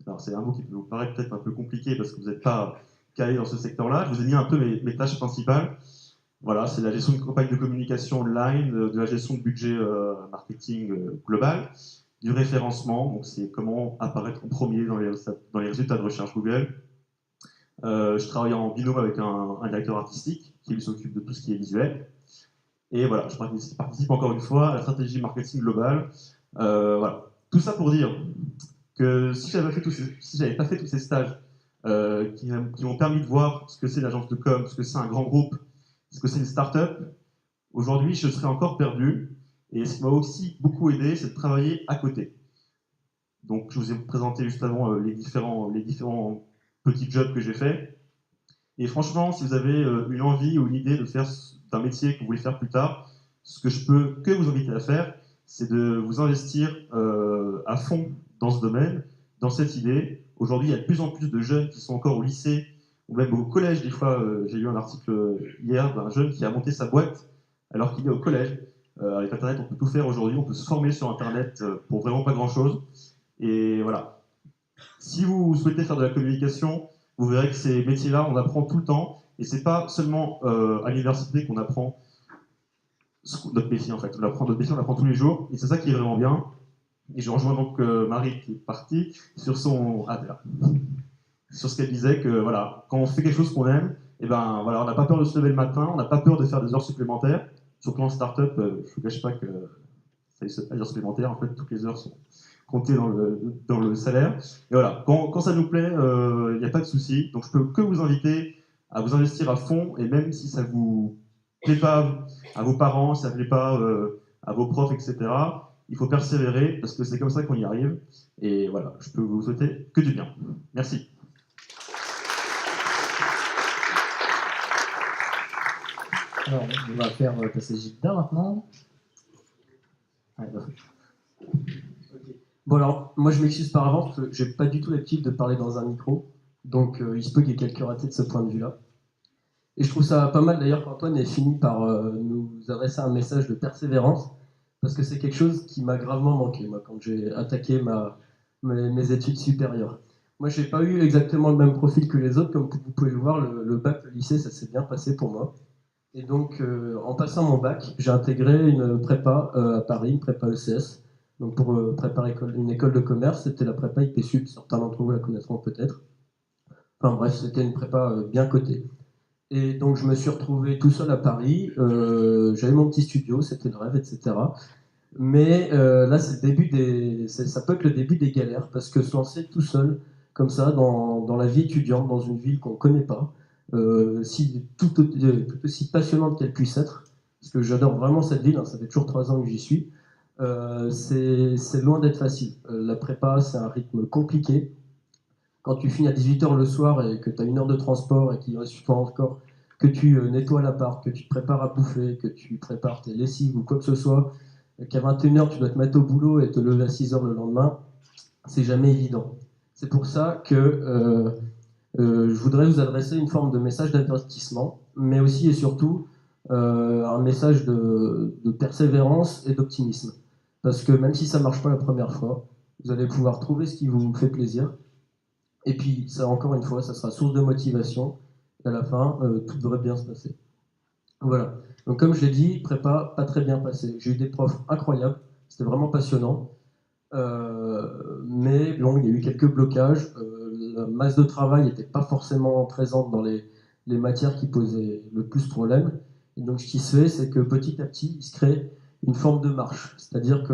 Alors c'est un mot qui peut vous paraître peut-être un peu compliqué parce que vous n'êtes pas calé dans ce secteur-là. Je vous ai mis un peu mes tâches principales. Voilà, c'est la gestion de campagne de communication online, de la gestion de budget marketing global, du référencement, donc c'est comment apparaître en premier dans les résultats de recherche Google. Je travaille en binôme avec un directeur artistique qui lui s'occupe de tout ce qui est visuel. Et voilà, je participe encore une fois à la stratégie marketing globale. Voilà. Tout ça pour dire que si j'avais pas fait tous ces stages qui m'ont permis de voir ce que c'est l'agence de com, ce que c'est un grand groupe, ce que c'est une start-up, aujourd'hui je serais encore perdu. Et ce qui m'a aussi beaucoup aidé, c'est de travailler à côté. Donc je vous ai présenté juste avant les différents petits jobs que j'ai faits. Et franchement, si vous avez une envie ou une idée de faire d'un métier que vous voulez faire plus tard, ce que je peux que vous inviter à faire, c'est de vous investir à fond dans ce domaine, dans cette idée. Aujourd'hui, il y a de plus en plus de jeunes qui sont encore au lycée ou même au collège. Des fois, j'ai lu un article hier d'un jeune qui a monté sa boîte alors qu'il est au collège. Avec Internet, on peut tout faire aujourd'hui. On peut se former sur Internet pour vraiment pas grand-chose. Et voilà. Si vous souhaitez faire de la communication, vous verrez que ces métiers-là, on apprend tout le temps. Et c'est pas seulement à l'université qu'on apprend notre métier, en fait. Notre métier, on l'apprend tous les jours. Et c'est ça qui est vraiment bien. Et je rejoins donc Marie qui est partie sur sur ce qu'elle disait que voilà, quand on fait quelque chose qu'on aime, et ben voilà, on n'a pas peur de se lever le matin, on n'a pas peur de faire des heures supplémentaires. Surtout en start-up, je ne vous cache pas que ça se fait des heures supplémentaires. En fait, toutes les heures sont comptées dans le salaire. Et voilà, quand ça nous plaît, il n'y a pas de souci. Donc je peux que vous inviter à vous investir à fond, et même si ça vous plaît pas à vos parents, si ça ne plaît pas à vos profs, etc. Il faut persévérer parce que c'est comme ça qu'on y arrive. Et voilà, je peux vous souhaiter que du bien. Merci.
Alors, on va faire passer Gilda maintenant. Ouais, bah.
Bon alors, moi je m'excuse par avance parce que j'ai pas du tout l'habitude de parler dans un micro, donc il se peut qu'il y ait quelques ratés de ce point de vue-là. Et je trouve ça pas mal d'ailleurs qu'Antoine ait fini par nous adresser un message de persévérance, parce que c'est quelque chose qui m'a gravement manqué, moi, quand j'ai attaqué mes études supérieures. Moi j'ai pas eu exactement le même profil que les autres, comme vous pouvez le voir, le bac, le lycée, ça s'est bien passé pour moi. Et donc en passant mon bac, j'ai intégré une prépa à Paris, une prépa ECS. Donc pour préparer une école de commerce, c'était la prépa IPSUP, certains d'entre vous la connaîtront peut-être. Enfin bref, c'était une prépa bien cotée. Et donc je me suis retrouvé tout seul à Paris, j'avais mon petit studio, c'était le rêve, etc. Mais là, c'est le début ça peut être le début des galères, parce que se lancer tout seul, comme ça, dans la vie étudiante, dans une ville qu'on ne connaît pas, tout aussi passionnante qu'elle puisse être, parce que j'adore vraiment cette ville, hein, ça fait toujours 3 ans que j'y suis, c'est loin d'être facile. La prépa, c'est un rythme compliqué. Quand tu finis à 18h le soir et que tu as 1 heure de transport et qu'il reste encore que tu nettoies l'appart, que tu te prépares à bouffer, que tu prépares tes lessives ou quoi que ce soit, qu'à 21h tu dois te mettre au boulot et te lever à 6h le lendemain, c'est jamais évident. C'est pour ça que je voudrais vous adresser une forme de message d'avertissement, mais aussi et surtout un message de persévérance et d'optimisme. Parce que même si ça ne marche pas la première fois, vous allez pouvoir trouver ce qui vous fait plaisir. Et puis, ça, encore une fois, ça sera source de motivation. Et à la fin, tout devrait bien se passer. Voilà. Donc, comme je l'ai dit, prépa, pas très bien passé. J'ai eu des profs incroyables. C'était vraiment passionnant. Mais bon, il y a eu quelques blocages. La masse de travail n'était pas forcément présente dans les matières qui posaient le plus problème. Et donc, ce qui se fait, c'est que petit à petit, il se crée une forme de marche. C'est-à-dire que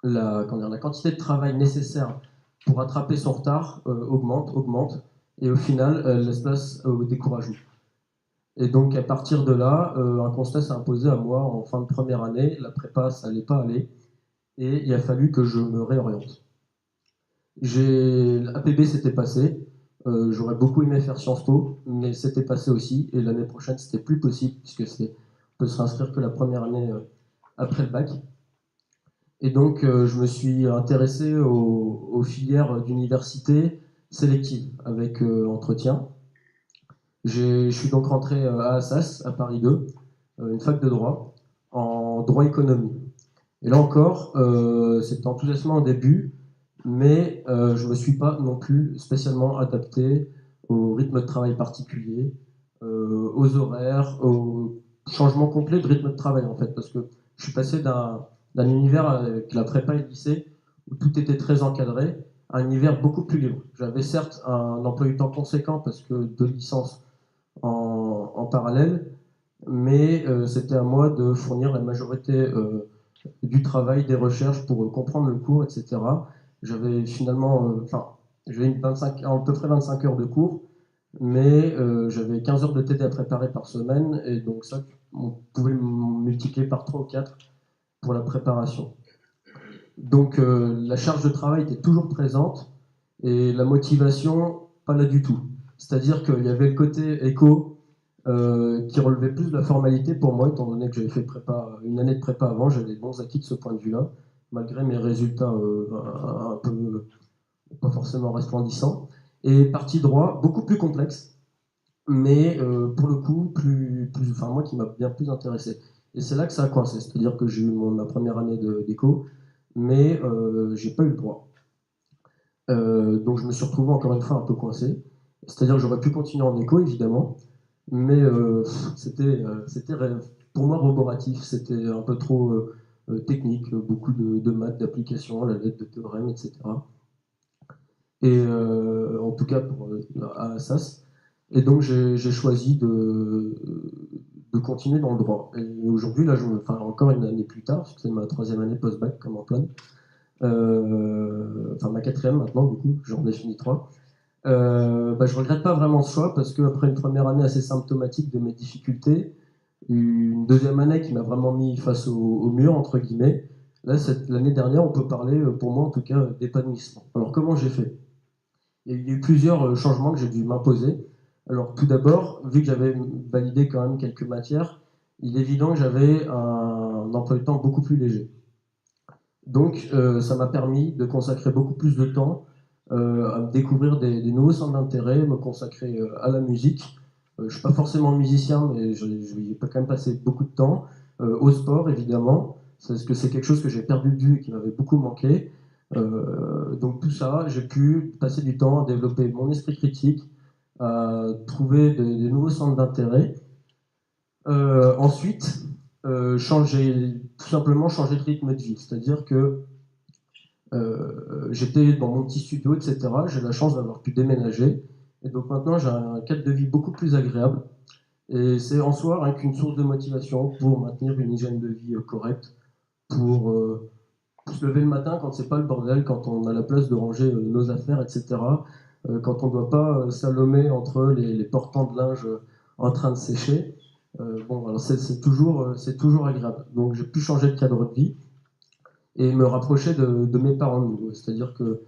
la quantité de travail nécessaire pour rattraper son retard augmente, et au final, elle laisse place au découragement. Et donc, à partir de là, un constat s'est imposé à moi en fin de première année. La prépa, ça n'allait pas aller, et il a fallu que je me réoriente. L'APB s'était passé, j'aurais beaucoup aimé faire Sciences Po, mais c'était passé aussi, et l'année prochaine, c'était plus possible, puisque on peut se réinscrire que la première année après le bac. Et donc, je me suis intéressé aux filières d'université sélectives avec entretien. Je suis donc rentré à Assas, à Paris 2, une fac de droit, en droit économie. Et là encore, c'était enthousiasmant au début, mais je ne me suis pas non plus spécialement adapté au rythme de travail particulier, aux horaires, au changement complet de rythme de travail en fait, parce que je suis passé d'un univers avec la prépa et le lycée, où tout était très encadré, à un univers beaucoup plus libre. J'avais certes un emploi du temps conséquent, parce que 2 licences en parallèle, mais c'était à moi de fournir la majorité du travail, des recherches pour comprendre le cours, etc. J'avais finalement, j'avais à peu près 25 heures de cours, mais j'avais 15 heures de TD à préparer par semaine, et donc ça, on pouvait le multiplier par 3 ou 4 pour la préparation. Donc la charge de travail était toujours présente, et la motivation, pas là du tout. C'est-à-dire qu'il y avait le côté éco qui relevait plus de la formalité pour moi, étant donné que j'avais fait une année de prépa avant, j'avais des bons acquis de ce point de vue-là, malgré mes résultats un peu pas forcément resplendissants. Et partie droit, beaucoup plus complexe, mais pour le coup, moi qui m'a bien plus intéressé. Et c'est là que ça a coincé, c'est-à-dire que j'ai eu ma première année d'éco, mais j'ai pas eu le droit. Donc je me suis retrouvé encore une fois un peu coincé. C'est-à-dire que j'aurais pu continuer en éco, évidemment, mais c'était pour moi roboratif, c'était un peu trop technique, beaucoup de maths, d'applications, la lettre de théorème, etc. Et en tout cas à Assas. Et donc j'ai choisi de continuer dans le droit. Et aujourd'hui, là, encore une année plus tard, parce que c'est ma 3e année post-bac comme Antoine, ma 4e maintenant, du coup, j'en ai fini 3. Je regrette pas vraiment ce choix, parce qu'après une première année assez symptomatique de mes difficultés, une deuxième année qui m'a vraiment mis face au mur, entre guillemets. Là, l'année dernière, on peut parler, pour moi en tout cas, d'épanouissement. Alors, comment j'ai fait? Il y a eu plusieurs changements que j'ai dû m'imposer. Alors, tout d'abord, vu que j'avais validé quand même quelques matières, il est évident que j'avais un emploi du temps beaucoup plus léger. Donc, ça m'a permis de consacrer beaucoup plus de temps à découvrir des nouveaux centres d'intérêt, me consacrer à la musique. Je ne suis pas forcément musicien, mais je vais quand même passer beaucoup de temps. Au sport, évidemment, parce que c'est quelque chose que j'ai perdu de vue et qui m'avait beaucoup manqué. Donc tout ça, j'ai pu passer du temps à développer mon esprit critique, à trouver des nouveaux centres d'intérêt. Ensuite, tout simplement changer de rythme de vie. C'est-à-dire que j'étais dans mon petit studio, etc. J'ai la chance d'avoir pu déménager. Et donc maintenant, j'ai un cadre de vie beaucoup plus agréable. Et c'est en soi rien qu'une source de motivation pour maintenir une hygiène de vie correcte, pour se lever le matin quand c'est pas le bordel, quand on a la place de ranger nos affaires, etc. Quand on ne doit pas s'allomer entre les portants de linge en train de sécher. Bon, alors c'est toujours agréable. Donc j'ai pu changer de cadre de vie et me rapprocher de mes parents de nouveau. C'est-à-dire que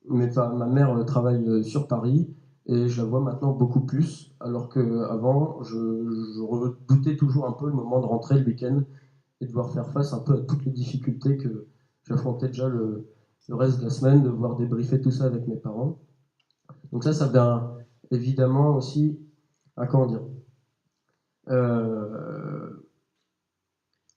ma mère travaille sur Paris et je la vois maintenant beaucoup plus, alors qu'avant, je redoutais toujours un peu le moment de rentrer le week-end et de devoir faire face un peu à toutes les difficultés que j'affrontais déjà le reste de la semaine, de devoir débriefer tout ça avec mes parents. Donc ça vient évidemment aussi à comment dire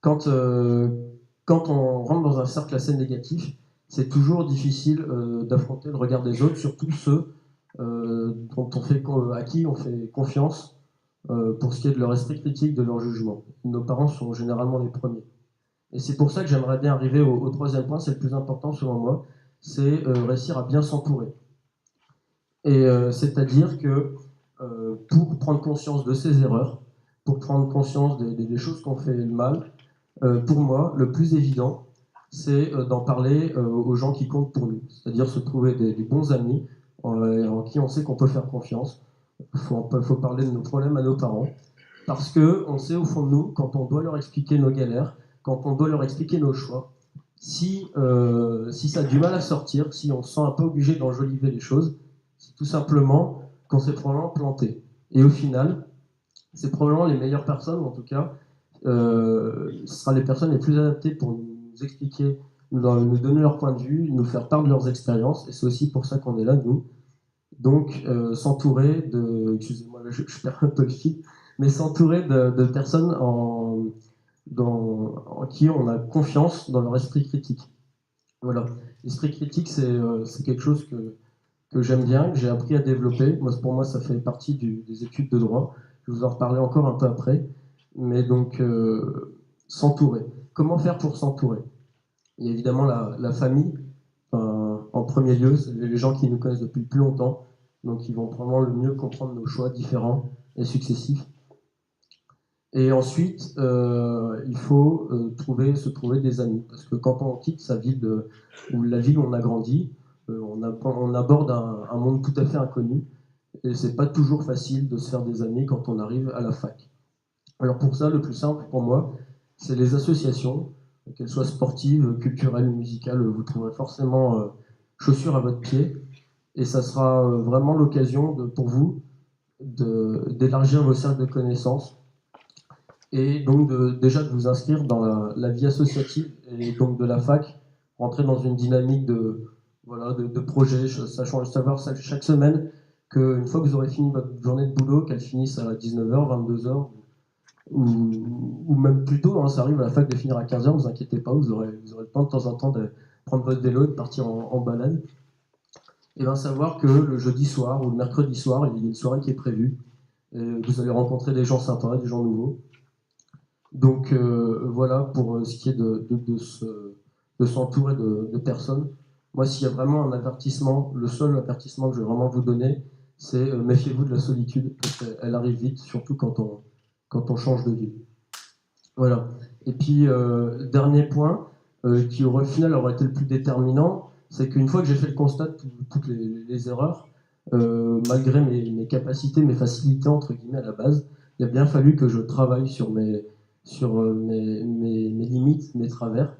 quand on rentre dans un cercle assez négatif, c'est toujours difficile d'affronter le regard des autres, surtout ceux à qui on fait confiance pour ce qui est de leur esprit critique, de leur jugement. Nos parents sont généralement les premiers. Et c'est pour ça que j'aimerais bien arriver au troisième point, c'est le plus important selon moi, c'est réussir à bien s'entourer. Et c'est-à-dire que pour prendre conscience de ses erreurs, pour prendre conscience des choses qu'on fait mal, pour moi, le plus évident, c'est d'en parler aux gens qui comptent pour nous. C'est-à-dire se trouver des bons amis en qui on sait qu'on peut faire confiance. Il faut parler de nos problèmes à nos parents. Parce qu'on sait au fond de nous, quand on doit leur expliquer nos galères, quand on doit leur expliquer nos choix, si ça a du mal à sortir, si on se sent un peu obligé d'enjoliver les choses, c'est tout simplement qu'on s'est probablement planté. Et au final, c'est probablement les meilleures personnes, ou en tout cas, ce sera les personnes les plus adaptées pour nous expliquer, nous donner leur point de vue, nous faire part de leurs expériences, et c'est aussi pour ça qu'on est là, nous. Donc, s'entourer de... Excusez-moi, je perds un peu le fil, mais s'entourer de personnes en qui on a confiance dans leur esprit critique. Voilà. L'esprit critique, c'est quelque chose que j'aime bien, que j'ai appris à développer. Pour moi, ça fait partie des études de droit. Je vais vous en reparler encore un peu après. Mais donc, s'entourer. Comment faire pour s'entourer? Il y a évidemment la famille, en premier lieu, c'est les gens qui nous connaissent depuis le plus longtemps, donc ils vont probablement le mieux comprendre nos choix différents et successifs. Et ensuite, il faut se trouver des amis, parce que quand on quitte sa ville ou la ville où on a grandi, on aborde un monde tout à fait inconnu, et c'est pas toujours facile de se faire des amis quand on arrive à la fac. Alors pour ça, le plus simple pour moi, c'est les associations, qu'elles soient sportives, culturelles, musicales, vous trouverez forcément chaussures à votre pied, et ça sera vraiment l'occasion pour vous d'élargir vos cercles de connaissances, et donc déjà de vous inscrire dans la vie associative, et donc de la fac, rentrer dans une dynamique de projet, savoir chaque semaine qu'une fois que vous aurez fini votre journée de boulot, qu'elle finisse à 19h, 22h, ou même plus tôt, ça arrive à la fac de finir à 15h, ne vous inquiétez pas, vous aurez le temps de temps en temps de prendre votre vélo et de partir en balade. Et bien savoir que le jeudi soir ou le mercredi soir, il y a une soirée qui est prévue, et vous allez rencontrer des gens sympas, des gens nouveaux. Donc voilà pour ce qui est de s'entourer de personnes. Moi, s'il y a vraiment un avertissement, le seul avertissement que je vais vraiment vous donner, c'est méfiez-vous de la solitude, parce qu'elle arrive vite, surtout quand on change de vie. Voilà. Et puis, dernier point, qui au final aurait été le plus déterminant, c'est qu'une fois que j'ai fait le constat de toutes les erreurs, malgré mes capacités, mes facilités, entre guillemets, à la base, il a bien fallu que je travaille sur mes limites, mes travers,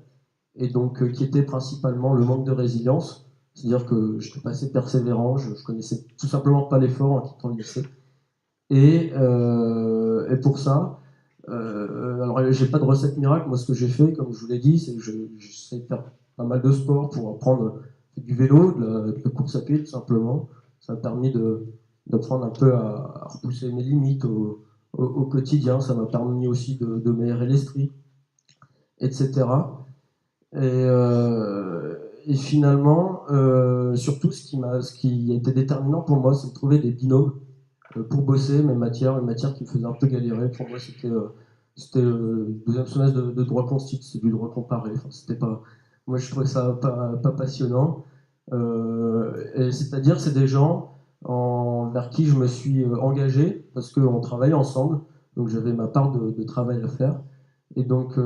et donc qui était principalement le manque de résilience, c'est-à-dire que je n'étais pas assez persévérant, je connaissais tout simplement pas l'effort en quittant le lycée. Et pour ça, alors j'ai pas de recette miracle, moi ce que j'ai fait, comme je vous l'ai dit, c'est que j'essaie de faire pas mal de sport pour apprendre du vélo, de la course à pied tout simplement. Ça m'a permis d'apprendre un peu à repousser mes limites au quotidien, ça m'a permis aussi de m'aérer l'esprit, etc. Et finalement, surtout ce qui a été déterminant pour moi, c'est de trouver des binômes pour bosser mes matières, une matière qui me faisait un peu galérer. Pour moi, c'était le deuxième semestre de droit constit, c'est du droit comparé. Enfin, c'était pas, moi, je trouvais ça pas passionnant. Et c'est-à-dire, c'est des gens vers qui je me suis engagé parce qu'on travaillait ensemble, donc j'avais ma part de travail à faire. Et donc,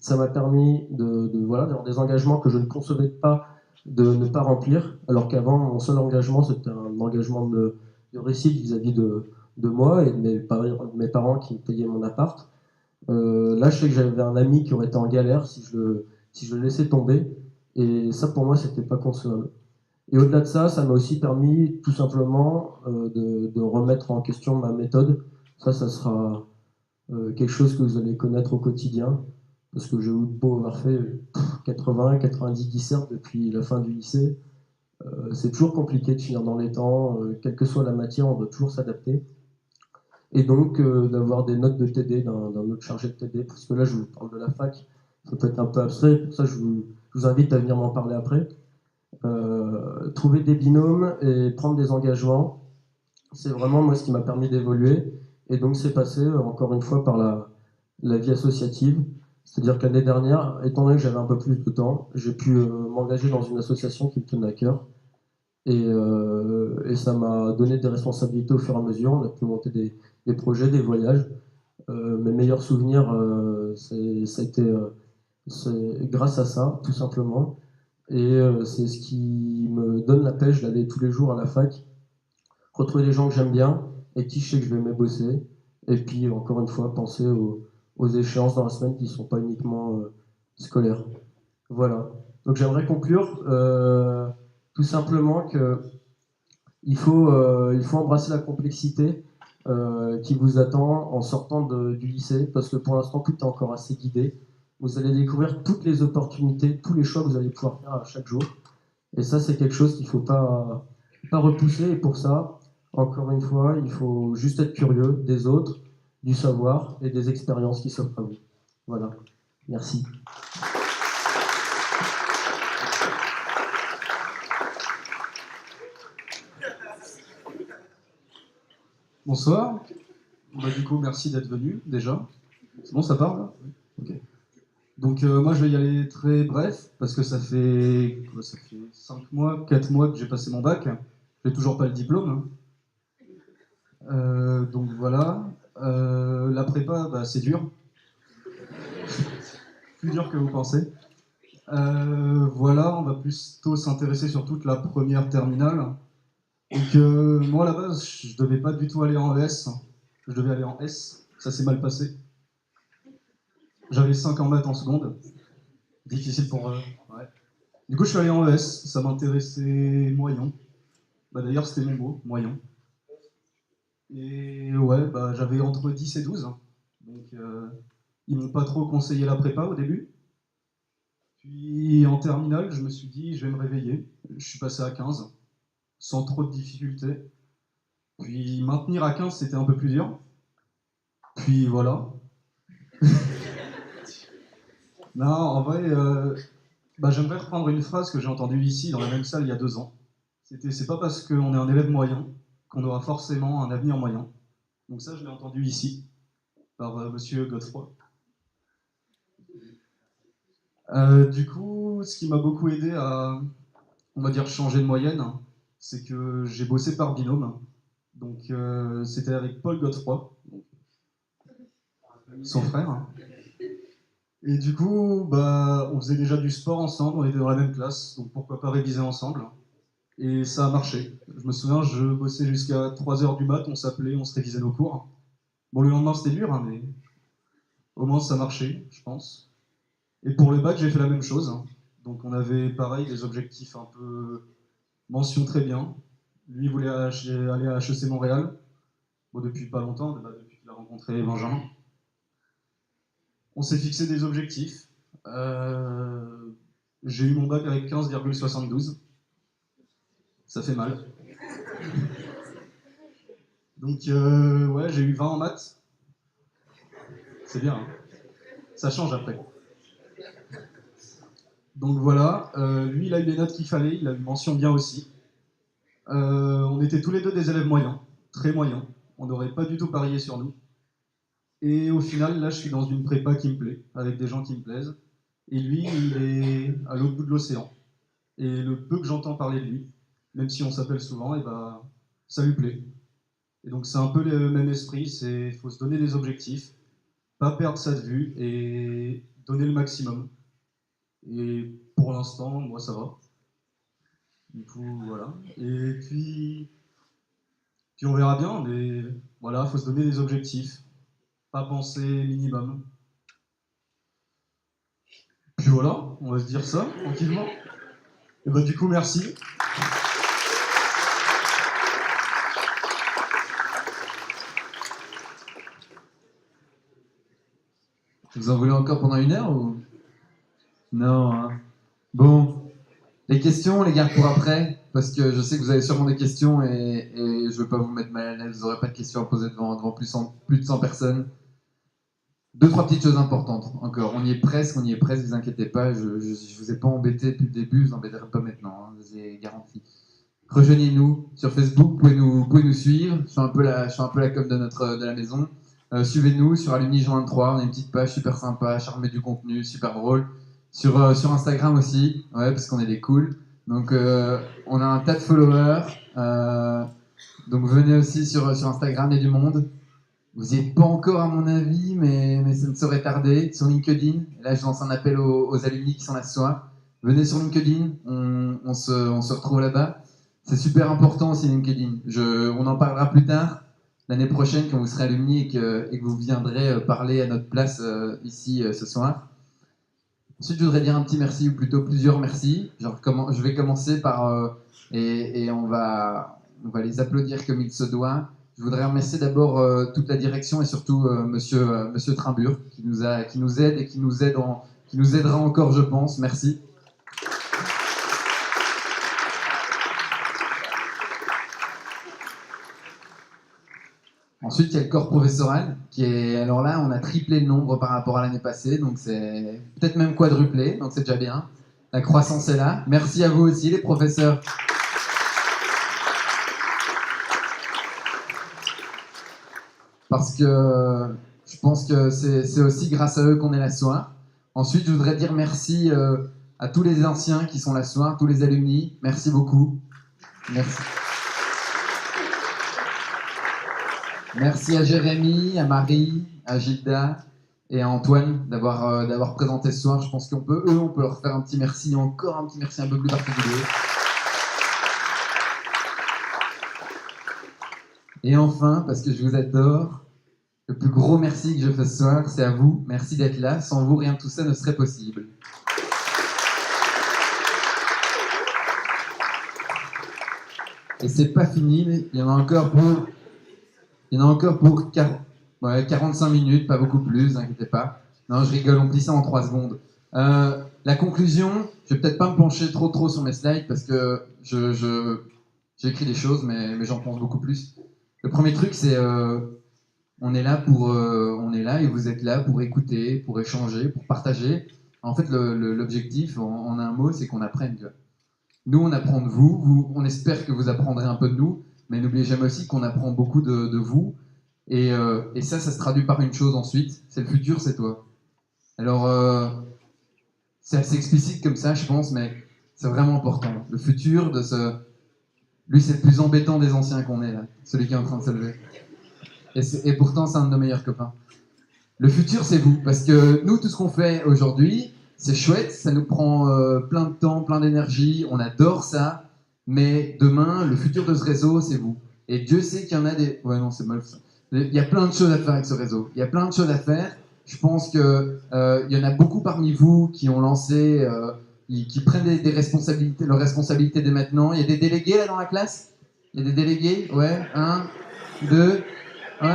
ça m'a permis voilà, d'avoir des engagements que je ne concevais pas de ne pas remplir, alors qu'avant, mon seul engagement, c'était un engagement de récit vis-à-vis de moi et de mes parents qui me payaient mon appart. Là, je sais que j'avais un ami qui aurait été en galère si je le laissais tomber. Et ça, pour moi, c'était pas concevable. Et au-delà de ça, ça m'a aussi permis tout simplement de remettre en question ma méthode. Ça sera quelque chose que vous allez connaître au quotidien, parce que j'ai beau avoir fait 80, 90 dissertes depuis la fin du lycée. C'est toujours compliqué de finir dans les temps, quelle que soit la matière, on doit toujours s'adapter. Et donc d'avoir des notes de TD d'un autre chargé de TD, parce que là je vous parle de la fac, ça peut être un peu abstrait, pour ça je vous invite à venir m'en parler après. Trouver des binômes et prendre des engagements, c'est vraiment moi ce qui m'a permis d'évoluer. Et donc c'est passé encore une fois par la vie associative. C'est-à-dire que l'année dernière, étant donné que j'avais un peu plus de temps, j'ai pu m'engager dans une association qui me tenait à cœur. Et ça m'a donné des responsabilités au fur et à mesure. On a pu monter des projets, des voyages. Mes meilleurs souvenirs, ça a été grâce à ça, tout simplement. Et c'est ce qui me donne la pêche d'aller tous les jours à la fac, retrouver des gens que j'aime bien et qui je sais que je vais aimer bosser. Et puis, encore une fois, penser aux échéances dans la semaine qui ne sont pas uniquement scolaires. Voilà. Donc j'aimerais conclure tout simplement qu'il faut embrasser la complexité qui vous attend en sortant du lycée, parce que pour l'instant, tout est encore assez guidé. Vous allez découvrir toutes les opportunités, tous les choix que vous allez pouvoir faire à chaque jour. Et ça, c'est quelque chose qu'il ne faut pas repousser. Et pour ça, encore une fois, il faut juste être curieux des autres, du savoir et des expériences qui s'offrent à vous. Voilà. Merci.
Bonsoir. Du coup, merci d'être venu déjà. C'est bon, ça part là ? Ok. Donc moi, je vais y aller très bref parce que ça fait 5 mois, 4 mois que j'ai passé mon bac. J'ai toujours pas le diplôme. Donc voilà. La prépa, c'est dur. Plus dur que vous pensez. Voilà, on va plutôt s'intéresser sur toute la première terminale. Donc moi, à la base, je devais pas du tout aller en ES. Je devais aller en S. Ça s'est mal passé. J'avais 5 en maths en seconde. Difficile pour... ouais. Du coup, je suis allé en ES. Ça m'intéressait moyen. D'ailleurs, c'était mon mot, moyen. Et ouais, j'avais entre 10 et 12. Donc, ils m'ont pas trop conseillé la prépa au début. Puis, en terminale, je me suis dit, je vais me réveiller. Je suis passé à 15, sans trop de difficultés. Puis, maintenir à 15, c'était un peu plus dur. Puis, voilà. Non, en vrai, j'aimerais reprendre une phrase que j'ai entendue ici, dans la même salle, il y a 2 ans. C'est pas parce qu'on est un élève moyen qu'on aura forcément un avenir moyen. Donc ça, je l'ai entendu ici, par monsieur Godefroy. Du coup, ce qui m'a beaucoup aidé à, on va dire, changer de moyenne, c'est que j'ai bossé par binôme. Donc c'était avec Paul Godefroy, son frère. Et du coup, on faisait déjà du sport ensemble, on était dans la même classe, donc pourquoi pas réviser ensemble. Et ça a marché. Je me souviens, je bossais jusqu'à 3h du mat, on s'appelait, on se révisait nos cours. Bon, le lendemain, c'était dur, hein, mais au moins, ça marchait, je pense. Et pour le bac, j'ai fait la même chose, hein. Donc, on avait, pareil, des objectifs un peu mention très bien. Lui, il voulait aller à HEC Montréal. Bon, depuis pas longtemps, depuis qu'il a rencontré Benjamin. On s'est fixé des objectifs. J'ai eu mon bac avec 15,72. Ça fait mal. Donc, ouais, j'ai eu 20 en maths. C'est bien, hein. Ça change après. Donc voilà, lui, il a eu les notes qu'il fallait, il a eu mention bien aussi. On était tous les deux des élèves moyens, très moyens. On n'aurait pas du tout parié sur nous. Et au final, là, je suis dans une prépa qui me plaît, avec des gens qui me plaisent. Et lui, il est à l'autre bout de l'océan. Et le peu que j'entends parler de lui, même si on s'appelle souvent, et ben, ça lui plaît. Et donc c'est un peu le même esprit, il faut se donner des objectifs, pas perdre ça de vue et donner le maximum. Et pour l'instant, moi ça va. Du coup, voilà. Et puis on verra bien, mais voilà, faut se donner des objectifs, pas penser minimum. Puis voilà, on va se dire ça tranquillement. Et bah du coup, merci.
Vous en voulez encore pendant 1 heure ou... Non, hein. Bon, les questions, les garde pour après, parce que je sais que vous avez sûrement des questions et je veux pas vous mettre mal à l'aise, vous n'aurez pas de questions à poser devant plus de 100 personnes. 2-3 petites choses importantes encore. On y est presque, vous inquiétez pas, je vous ai pas embêté depuis le début, je vous embêterai pas maintenant, hein, je vous ai garanti. Rejoignez-nous sur Facebook, vous pouvez nous suivre, je suis un peu la com de la maison. Suivez-nous sur Alumni Joint 3, on a une petite page super sympa, charmée du contenu, super drôle. Sur Instagram aussi, ouais, parce qu'on est des cools. Donc on a un tas de followers. Donc venez aussi sur Instagram, il y a du monde. Vous n'y êtes pas encore à mon avis, mais ça ne saurait tarder. Sur LinkedIn, là je lance un appel aux alumni qui sont là ce soir. Venez sur LinkedIn, on se retrouve là-bas. C'est super important aussi LinkedIn. On en parlera plus tard. L'année prochaine, quand vous serez alumni et que vous viendrez parler à notre place ici ce soir. Ensuite, je voudrais dire un petit merci, ou plutôt plusieurs merci. Je vais commencer par... et on va les applaudir comme il se doit. Je voudrais remercier d'abord toute la direction et surtout monsieur Trimbur, qui nous aide et qui nous aidera encore, je pense. Merci. Ensuite, il y a le corps professoral, qui est... Alors là, on a triplé le nombre par rapport à l'année passée, donc c'est peut-être même quadruplé, donc c'est déjà bien. La croissance est là. Merci à vous aussi, les professeurs. Parce que je pense que c'est aussi grâce à eux qu'on est là ce soir. Ensuite, je voudrais dire merci à tous les anciens qui sont là ce soir, tous les alumni. Merci beaucoup. Merci. Merci à Jérémy, à Marie, à Gilda et à Antoine d'avoir présenté ce soir. Je pense on peut leur faire un petit merci, encore un petit merci un peu plus particulier. Et enfin, parce que je vous adore, le plus gros merci que je fais ce soir, c'est à vous. Merci d'être là. Sans vous, rien de tout ça ne serait possible. Et c'est pas fini, il y en a encore pour 45 minutes, pas beaucoup plus, ne vous inquiétez pas. Non, je rigole, on dit ça en 3 secondes. La conclusion, je vais peut-être pas me pencher trop sur mes slides parce que j'ai écrit des choses, mais j'en pense beaucoup plus. Le premier truc, c'est on est là et vous êtes là pour écouter, pour échanger, pour partager. En fait, l'objectif, en un mot, c'est qu'on apprenne. Nous, on apprend de vous, on espère que vous apprendrez un peu de nous, mais n'oubliez jamais aussi qu'on apprend beaucoup de vous. Et ça se traduit par une chose ensuite, c'est le futur, c'est toi. Alors, c'est assez explicite comme ça, je pense, mais c'est vraiment important. Le futur de ce... Lui, c'est le plus embêtant des anciens qu'on est, là, celui qui est en train de se lever. Et pourtant, c'est un de nos meilleurs copains. Le futur, c'est vous, parce que nous, tout ce qu'on fait aujourd'hui, c'est chouette, ça nous prend plein de temps, plein d'énergie, on adore ça, mais demain, le futur de ce réseau, c'est vous. Et Dieu sait qu'il y en a des... Ouais, non, c'est mal ça. Il y a plein de choses à faire avec ce réseau. Il y a plein de choses à faire. Je pense que il y en a beaucoup parmi vous qui ont lancé, qui prennent des responsabilités, leurs responsabilités dès maintenant. Il y a des délégués là dans la classe? Il y a des délégués? Ouais, 1, 2, ouais.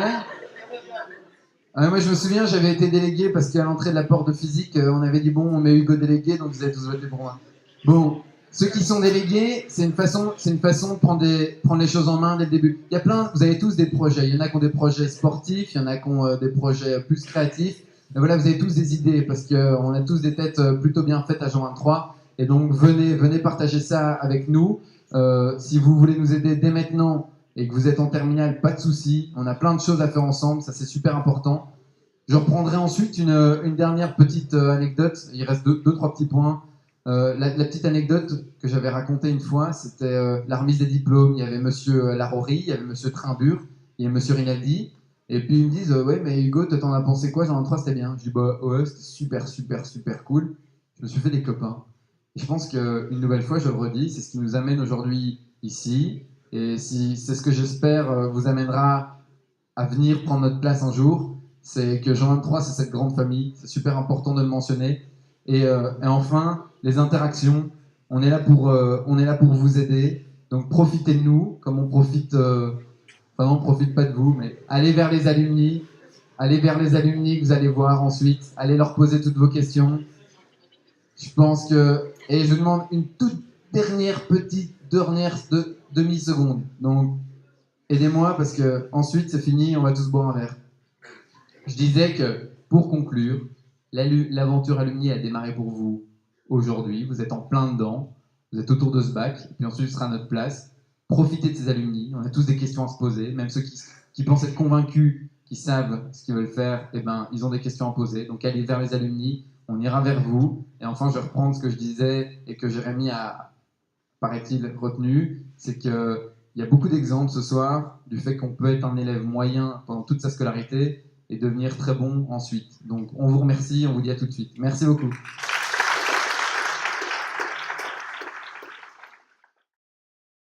Moi, je me souviens, j'avais été délégué parce qu'à l'entrée de la porte de physique, on avait dit bon, on met Hugo délégué, donc vous avez tous voté pour moi. Bon, ceux qui sont délégués, c'est une façon de prendre les choses en main dès le début. Il y a plein, vous avez tous des projets. Il y en a qui ont des projets sportifs, il y en a qui ont des projets plus créatifs. Et voilà, vous avez tous des idées parce qu'on a tous des têtes plutôt bien faites à Jean 23. Et donc venez partager ça avec nous. Si vous voulez nous aider dès maintenant et que vous êtes en terminale, pas de souci. On a plein de choses à faire ensemble, ça c'est super important. Je reprendrai ensuite une dernière petite anecdote. Il reste deux, trois petits points. La petite anecdote que j'avais racontée une fois, c'était la remise des diplômes. Il y avait Monsieur Larori, il y avait Monsieur Trimbur, il y avait Monsieur Rinaldi. Et puis ils me disent ouais, mais Hugo, toi t'en as pensé quoi? Jean 23, c'était bien. Je dis bah ouais, c'était super cool. Je me suis fait des copains. Et je pense qu'une nouvelle fois, je le redis, c'est ce qui nous amène aujourd'hui ici. Et si c'est ce que j'espère vous amènera à venir prendre notre place un jour, c'est que Jean 23, c'est cette grande famille. C'est super important de le mentionner. Et enfin, les interactions. On est là pour vous aider. Donc profitez de nous, comme on profite. Enfin, on profite pas de vous, mais allez vers les alumni. Allez vers les alumni que vous allez voir ensuite. Allez leur poser toutes vos questions. Je pense que... Et je demande une toute petite demi-seconde. Donc, aidez-moi parce que ensuite c'est fini, on va tous boire un verre. Je disais que, pour conclure, l'aventure alumni a démarré pour vous aujourd'hui. Vous êtes en plein dedans. Vous êtes autour de ce bac. Et puis ensuite, ce sera notre place. Profitez de ces alumni. On a tous des questions à se poser. Même ceux qui pensent être convaincus, qui savent ce qu'ils veulent faire, eh ben, ils ont des questions à poser. Donc, allez vers les alumni. On ira vers vous. Et enfin, je vais reprendre ce que je disais et que Jérémy a, paraît-il, retenu. C'est qu'il y a beaucoup d'exemples ce soir du fait qu'on peut être un élève moyen pendant toute sa scolarité et devenir très bon ensuite. Donc, on vous remercie. On vous dit à tout de suite. Merci beaucoup.